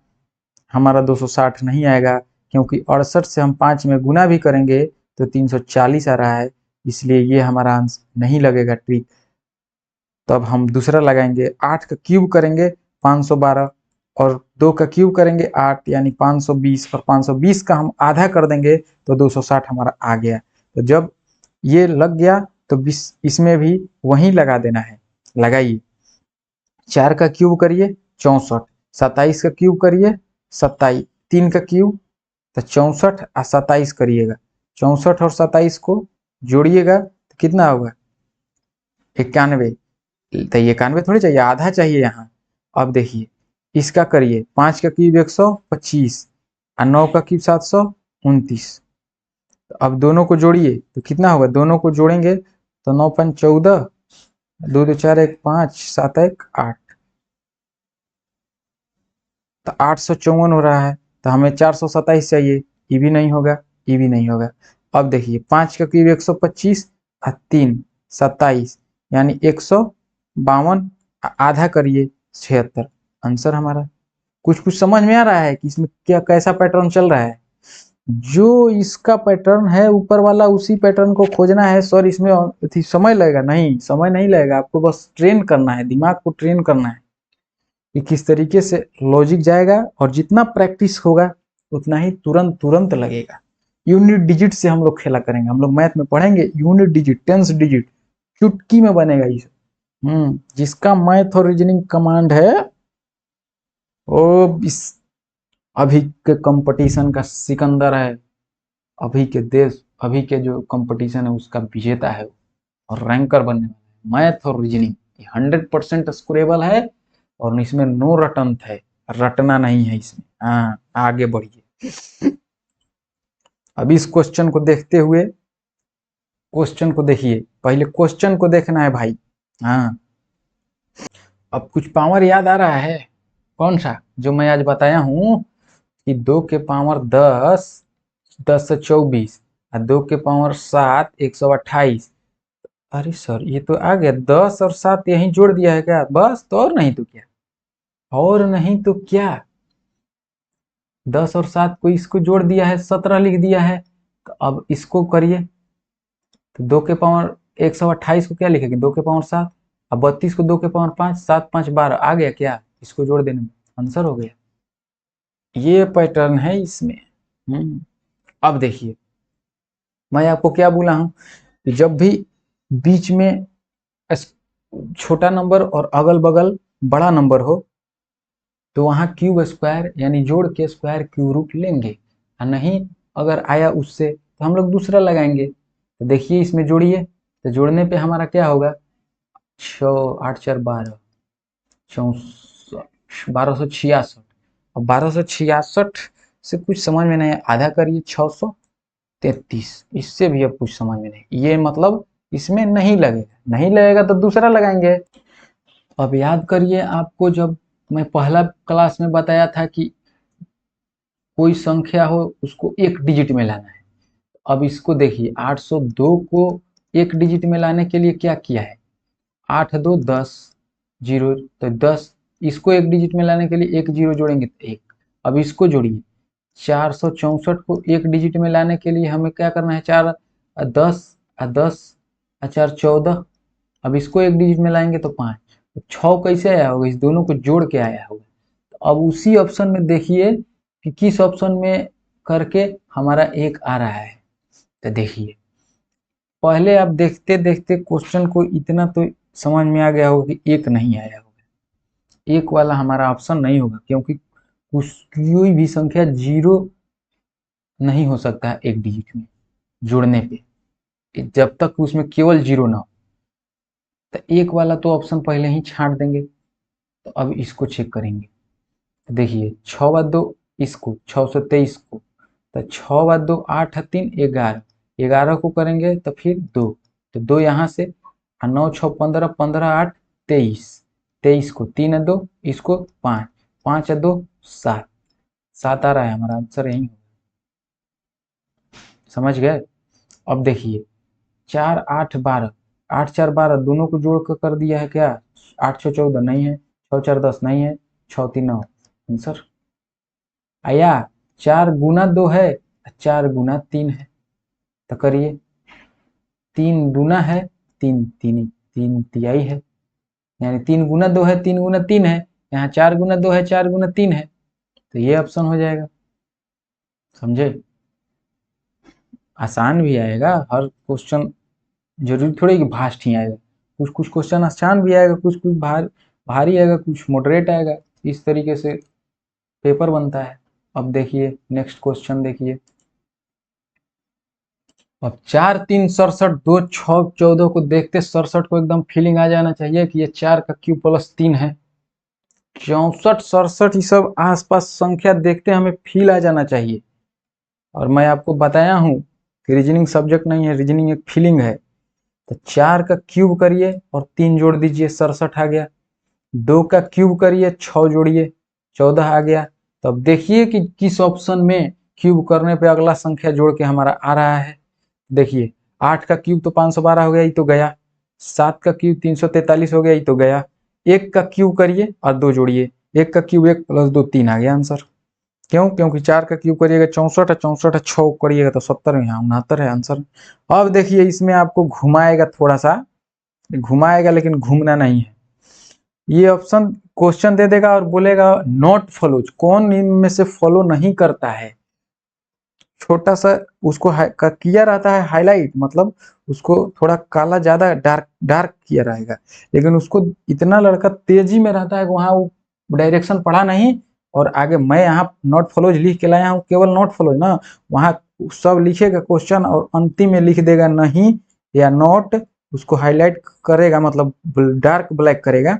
हमारा 260 नहीं आएगा, क्योंकि 68 से हम 5 में गुना भी करेंगे तो 340 आ रहा है, इसलिए ये हमारा आंसर नहीं लगेगा ट्रिक। तब हम दूसरा लगाएंगे, 8 का क्यूब करेंगे 512 और 2 का क्यूब करेंगे 8 यानी 520, और 520 का हम आधा कर देंगे तो 260 हमारा आ गया। तो जब ये लग गया तो इसमें भी वहीं लगा देना है। लगाइए, 4 का क्यूब करिए 64, 27 का क्यूब करिए 27, 3 का क्यूब तो 64 और 27 करिएगा, 64 और 27 को जोड़िएगा तो कितना होगा, 91। तो 91 थोड़ी चाहिए, आधा चाहिए यहाँ। अब देखिए इसका करिए, 5 का क्यूब 125 और 9 का क्यूब 729। तो अब दोनों को जोड़िए तो कितना होगा, दोनों को जोड़ेंगे तो 9 5 14, 2 2 4 1 5, 7 1 8, तो 854 हो रहा है। तो हमें 427 चाहिए, ये भी नहीं होगा, ये भी नहीं होगा। अब देखिए 5 का क्यूब 125 और 3 27 यानी 152, आधा करिए 76, आंसर हमारा। कुछ कुछ समझ में आ रहा है कि इसमें क्या कैसा पैटर्न चल रहा है। जो इसका पैटर्न है ऊपर वाला, उसी पैटर्न को खोजना है सर। इसमें समय लगेगा नहीं, समय नहीं लगेगा, आपको बस ट्रेन करना है, दिमाग को ट्रेन करना है कि किस तरीके से लॉजिक जाएगा, और जितना प्रैक्टिस होगा उतना ही तुरंत तुरंत लगेगा। यूनिट डिजिट से हम लोग खेला करेंगे, हम लोग मैथ में पढ़ेंगे यूनिट डिजिट, टेंस डिजिट, चुटकी में बनेगा ये। जिसका मैथ और रीजनिंग कमांड है वो इस अभी के कंपटीशन का सिकंदर है। अभी के देश, अभी के जो कंपटीशन है उसका विजेता है और रैंकर बनने वाला है। मैथ और रीजनिंग 100% स्कोरेबल है और इसमें नो रटन है, रटना नहीं है इसमें। हाँ, आगे बढ़िए। अब इस क्वेश्चन को देखते हुए, क्वेश्चन को देखिए, पहले क्वेश्चन को देखना है भाई। हाँ, अब कुछ पावर याद आ रहा है, कौन सा, जो मैं आज बताया हूं कि 2 के पावर 10, 10 से 24 और 2 के पावर 7 128। अरे सर ये तो आ गया, 10 और 7 यहीं जोड़ दिया है क्या, बस। तो और नहीं तो क्या, और नहीं तो क्या, 10 और 7 को इसको जोड़ दिया है, 17 लिख दिया है। तो अब इसको करिए, तो 2 के पावर 128 को क्या लिखेंगे, 2 के पावर 7, अब 32 को 2 के पावर 5, 7 5 12 आ गया क्या, इसको जोड़ देने में आंसर हो गया। ये पैटर्न है इसमें। अब देखिए, मैं आपको क्या बोला हूं कि जब भी बीच में छोटा नंबर और अगल बगल बड़ा नंबर हो तो वहां क्यूब स्क्वायर यानी जोड़ के स्क्वायर क्यूब रूट लेंगे, और नहीं अगर आया उससे तो हम लोग दूसरा लगाएंगे। तो देखिए इसमें जोड़िए, तो जोड़ने पे हमारा क्या होगा, 6 8 4 12 64 1266। अब 1266 से कुछ समझ में नहीं, आधा करिए 633, इससे भी अब कुछ समझ में नहीं, ये मतलब इसमें नहीं लगेगा, नहीं लगेगा तो दूसरा लगाएंगे। अब याद करिए, आपको जब मैं पहला क्लास में बताया था कि कोई संख्या हो उसको एक डिजिट में लाना है। अब इसको देखिए, 802 को एक डिजिट में लाने के लिए क्या किया है, 8 2 10 जीरो, तो 10, इसको एक डिजिट में लाने के लिए एक जीरो जोड़ेंगे तो एक। अब इसको जोड़िए, 464 को एक डिजिट में लाने के लिए हमें क्या करना है, 4 10 10 4 14। अब इसको एक डिजिट में लाएंगे तो 5। तो 6 कैसे आया होगा, इस दोनों को जोड़ के आया होगा। तो अब उसी ऑप्शन में देखिए कि किस ऑप्शन में करके हमारा एक आ रहा है। तो देखिए, पहले आप देखते देखते क्वेश्चन को इतना तो समझ में आ गया होगा कि एक नहीं आया होगा, एक वाला हमारा ऑप्शन नहीं होगा, क्योंकि कोई भी संख्या जीरो नहीं हो सकता है एक डिजिट में जोड़ने पे, जब तक उसमें केवल जीरो ना हो। तो एक वाला तो ऑप्शन पहले ही छांट देंगे। तो अब इसको चेक करेंगे, तो देखिए 6 × 2 इसको 623 को, तो 6 × 2 8 3 11, 11 को करेंगे तो फिर 2, तो 2 यहाँ से, 9 6 15 15 8 23, 23 को 3 2 इसको 5, 5 2 7, 7 आ रहा है हमारा आंसर यही, समझ गए। अब देखिए 4 8 12, 8 4 12 दोनों को जोड़ कर दिया है क्या, 8 6 14 नहीं है, 6 4 10 नहीं है, 6 3 9 आंसर आया। 4 × 2 है, 4 × 3 है, तो करिए, 3 दूना है, 3 3 3 तिहाई है, यानी 3 × 2 है, 3 × 3 है, यहाँ 4 × 2 है, 4 × 3 है, तो ये ऑप्शन हो जाएगा। समझे, आसान भी आएगा, हर क्वेश्चन जरूरी थोड़ी कि भास्ट ही आएगा, कुछ कुछ क्वेश्चन आसान भी आएगा, कुछ कुछ भारी आएगा, कुछ मॉडरेट आएगा, इस तरीके से पेपर बनता है। अब देखिए नेक्स्ट क्वेश्चन देखिए, अब 4 3 67 2 6 14 को देखते 67 को एकदम फीलिंग आ जाना चाहिए कि ये 4 का क्यूब प्लस 3 है। 64 67 ये सब आसपास संख्या देखते हमें फील आ जाना चाहिए। और मैं आपको बताया हूँ कि रीजनिंग सब्जेक्ट नहीं है, रीजनिंग एक फीलिंग है। तो 4 का क्यूब करिए और 3 जोड़ दीजिए, 67 आ गया। 2 का क्यूब करिए, 6 जोड़िए, 14 आ गया। तो अब देखिए कि किस ऑप्शन में क्यूब करने पे अगला संख्या जोड़ के हमारा आ रहा है। देखिए 8 का क्यूब तो 512 हो गया, ये तो गया। 7 का क्यूब 343 हो गया, ये तो गया। 1 का क्यूब करिए और 2 जोड़िए, 1 का क्यूब 1 + 2 3 आ गया आंसर। क्यों, क्योंकि 4 का क्यूब करिएगा 64 है, 64 है, 6 करिएगा तो 70, यहाँ 69 है आंसर। अब देखिए इसमें आपको घुमाएगा, थोड़ा सा घुमाएगा लेकिन घूमना नहीं है। ये ऑप्शन क्वेश्चन दे देगा और बोलेगा नॉट फॉलोज, कौन इनमें से फॉलो नहीं करता है। छोटा सा उसको किया रहता है हाईलाइट, मतलब उसको थोड़ा काला ज्यादा डार्क डार्क किया रहेगा, लेकिन उसको इतना लड़का तेजी में रहता है कि वहां वो डायरेक्शन पढ़ा नहीं। और आगे मैं यहाँ नॉट फॉलोज लिख के लाया हूँ, केवल नॉट फॉलोज ना, वहां सब लिखेगा क्वेश्चन और अंतिम में लिख देगा नहीं या नॉट, उसको हाईलाइट करेगा, मतलब डार्क ब्लैक करेगा,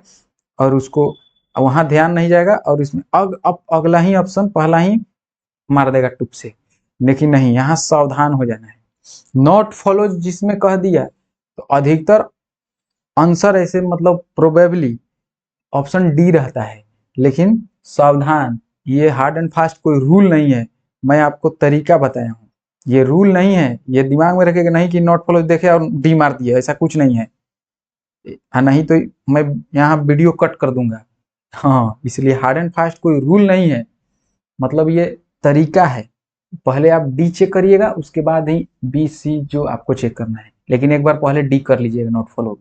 और उसको वहां ध्यान नहीं जाएगा, और इसमें अब अगला ही ऑप्शन पहला ही मार देगा टुप से। लेकिन नहीं, यहाँ सावधान हो जाना है। नॉट फॉलो जिसमें कह दिया तो अधिकतर आंसर ऐसे, मतलब प्रोबेबली ऑप्शन डी रहता है। लेकिन सावधान, ये हार्ड एंड फास्ट कोई रूल नहीं है, मैं आपको तरीका बताया हूँ, ये रूल नहीं है, ये दिमाग में रखेगा नहीं कि नॉट फॉलो देखे और डी मार दिया, ऐसा कुछ नहीं है। हाँ, नहीं तो मैं यहाँ वीडियो कट कर दूंगा। हाँ, इसलिए हार्ड एंड फास्ट कोई रूल नहीं है, मतलब ये तरीका है। पहले आप डी चेक करिएगा, उसके बाद ही बी सी जो आपको चेक करना है, लेकिन एक बार पहले डी कर लीजिएगा नॉट फॉलो।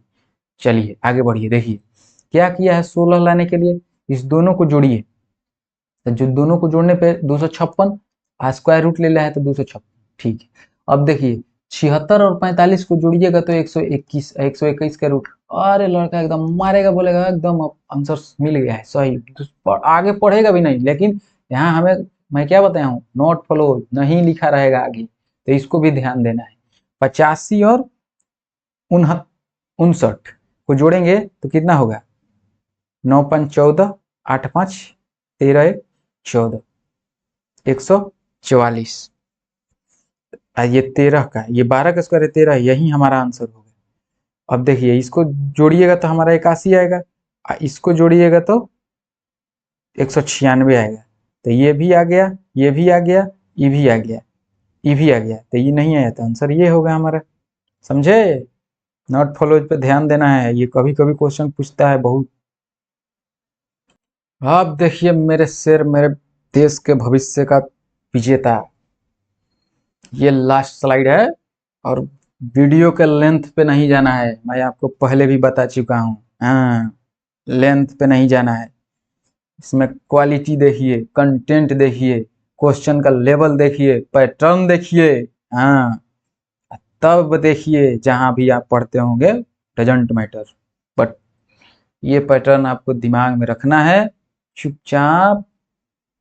चलिए आगे बढ़िए, देखिए क्या किया है 16 लाने के लिए, इस दोनों को जोड़िए, तो जो दोनों को जोड़ने पे 256, स्क्वायर रूट ले लिया है तो 256। ठीक है, अब देखिए 76 और 45 को जोड़िएगा तो 121, 121 का रूट। अरे लड़का एकदम मारेगा, बोलेगा एकदम अब आंसर मिल गया है सही, आगे पढ़ेगा भी नहीं। लेकिन यहाँ हमें, मैं क्या बताया हूँ, नॉट फॉलो नहीं लिखा रहेगा आगे, तो इसको भी ध्यान देना है। 85 और 59 को जोड़ेंगे तो कितना होगा, 9 5 14, 8 5 13 1 14, 144। ये 13 का है, ये 12 का स्क्वायर है 13, यही हमारा आंसर होगा। अब देखिए इसको जोड़िएगा तो हमारा 81 आएगा, इसको जोड़िएगा तो 196 आएगा। तो ये भी आ गया, ये भी आ गया, ये भी आ गया, ये भी आ गया, तो ये नहीं आया तो आंसर ये होगा हमारा। समझे? नॉट फॉलो पे ध्यान देना है, ये कभी कभी क्वेश्चन पूछता है बहुत। अब देखिए मेरे शेर, मेरे देश के भविष्य का विजेता, ये लास्ट स्लाइड है और वीडियो के लेंथ पे नहीं जाना है, मैं आपको पहले भी बता चुका हूँ। हाँ, लेंथ पे नहीं जाना है, इसमें क्वालिटी देखिए, कंटेंट देखिए, क्वेश्चन का लेवल देखिए, पैटर्न देखिए। हाँ, तब देखिए जहाँ भी आप पढ़ते होंगे, डजंट मैटर, बट ये पैटर्न आपको दिमाग में रखना है। चुपचाप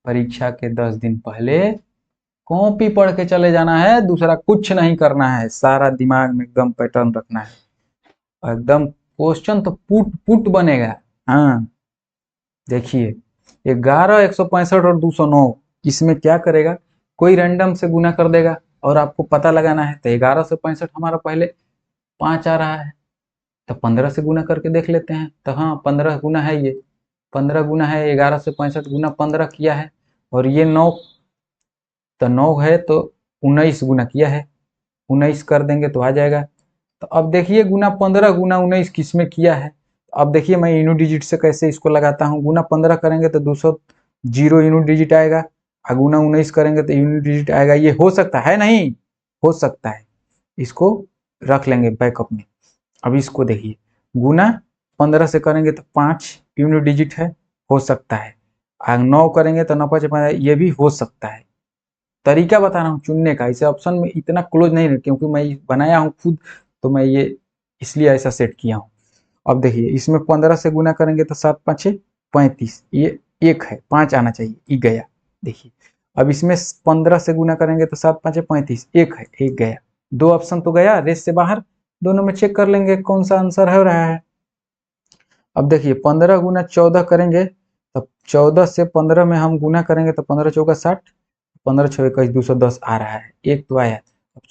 परीक्षा के 10 दिन पहले कॉपी पढ़ के चले जाना है, दूसरा कुछ नहीं करना है, सारा दिमाग में एकदम पैटर्न रखना है, एकदम क्वेश्चन तो पुट पुट बनेगा। हाँ देखिए, 11, 165 और 209, इसमें क्या करेगा, कोई रैंडम से गुना कर देगा और आपको पता लगाना है। तो 11 से 65 हमारा पहले 5 आ रहा है, तो 15 से गुना करके देख लेते हैं। तो हाँ 15 गुना है, ये 15 गुना है, 11 से 65 गुना 15 किया है, और ये 9, तो 9 है तो 19 गुना किया है, 19 कर देंगे तो आ जाएगा। तो अब देखिए गुना 15 गुना 19 किस में किया है। अब देखिए मैं यूनिट डिजिट से कैसे इसको लगाता हूँ, गुना 15 करेंगे तो 200 जीरो यूनिट डिजिट आएगा, और गुना 19 करेंगे तो यूनिट डिजिट आएगा। ये हो सकता है, नहीं हो सकता है, इसको रख लेंगे बैकअप में। अब इसको देखिए, गुना 15 से करेंगे तो 5 यूनिट डिजिट है, हो सकता है। 9 करेंगे तो 9 5 5, ये भी हो सकता है। तरीका बता रहा हूँ चुनने का, इसे ऑप्शन में इतना क्लोज नहीं है क्योंकि मैं बनाया हूँ खुद, तो मैं ये इसलिए ऐसा सेट किया हूँ। अब देखिए इसमें 15 से गुना करेंगे तो 7 5 35, ये 1 है, 5 आना चाहिए, ये गया। देखिए अब इसमें 15 से गुना करेंगे तो 7 5 35, 1 है, 1 गया। 2 ऑप्शन तो गया रेस से बाहर, दोनों में चेक कर लेंगे कौन सा आंसर हो रहा है। अब देखिए 15 गुना 14 करेंगे, तो 14 से 15 में हम गुना करेंगे तो 15 चौका 60, 15 छः 21, 210 आ रहा है, एक तो आया।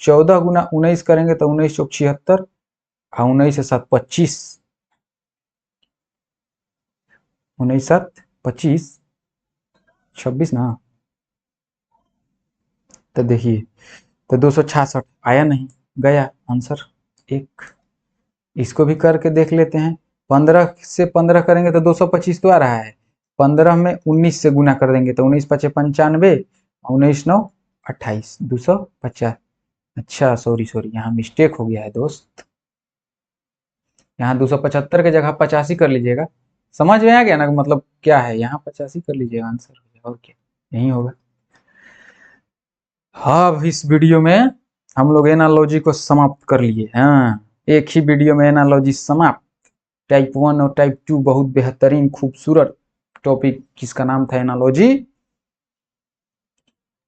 14 गुना 19 करेंगे तो 19 चौक 76, और 19 से 7 25, 19 7 25 26 ना। तो देखिए, तो 266 आया नहीं, गया आंसर 1। इसको भी करके देख लेते हैं, 15 से 15 करेंगे तो 225 तो आ रहा है, 15 में 19 से गुना कर देंगे तो 19 5 95, 19 9 28, 250। अच्छा सॉरी सॉरी, यहाँ मिस्टेक हो गया है दोस्त, यहाँ 275 की जगह 85 कर लीजिएगा। समझ में आ गया ना, मतलब क्या है, यहाँ 85 कर लीजिएगा, आंसर हो जाएगा, और क्या यही होगा। हाँ, अब इस वीडियो में हम लोग एनालॉजी को समाप्त कर लिए। हाँ, एक ही वीडियो में एनालॉजी समाप्त। टाइप 1 और टाइप 2 बहुत बेहतरीन खूबसूरत टॉपिक, जिसका नाम था एनालॉजी।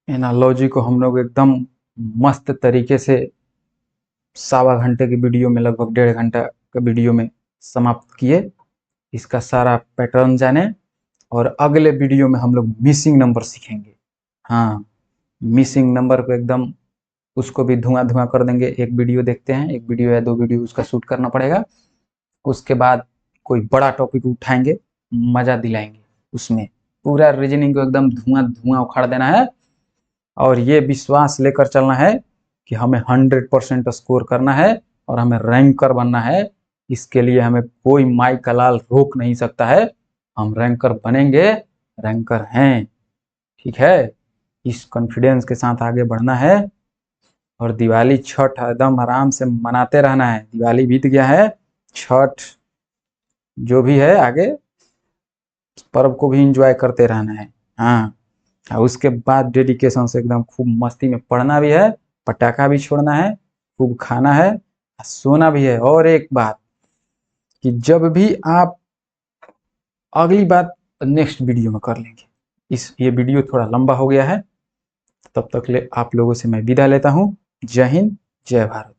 एनालॉजी को हम लोग एकदम मस्त तरीके से 1.25 घंटे की वीडियो में, लगभग 1.5 घंटा के वीडियो में समाप्त किए। इसका सारा पैटर्न जाने, और अगले वीडियो में हम लोग मिसिंग नंबर सीखेंगे। हाँ, मिसिंग नंबर को एकदम, उसको भी धुआं धुआं कर देंगे। एक वीडियो देखते हैं, एक वीडियो या 2 वीडियो उसका शूट करना पड़ेगा। उसके बाद कोई बड़ा टॉपिक उठाएंगे, मजा दिलाएंगे, उसमें पूरा रीजनिंग को एकदम धुआं धुआं उखाड़ देना है, और ये विश्वास लेकर चलना है कि हमें 100% स्कोर करना है और हमें रैंकर बनना है। इसके लिए हमें कोई माई का लाल रोक नहीं सकता है, हम रैंकर बनेंगे, रैंकर हैं। ठीक है, इस कॉन्फिडेंस के साथ आगे बढ़ना है, और दिवाली छठ एकदम आराम से मनाते रहना है। दिवाली बीत गया है, छठ जो भी है आगे पर्व को भी एंजॉय करते रहना है। हाँ, और उसके बाद डेडिकेशन से एकदम खूब मस्ती में पढ़ना भी है, पटाखा भी छोड़ना है, खूब खाना है, सोना भी है। और एक बात कि जब भी आप, अगली बात नेक्स्ट वीडियो में कर लेंगे, ये वीडियो थोड़ा लंबा हो गया है। तब तक ले आप लोगों से मैं विदा लेता हूँ। जय हिंद, जय भारत।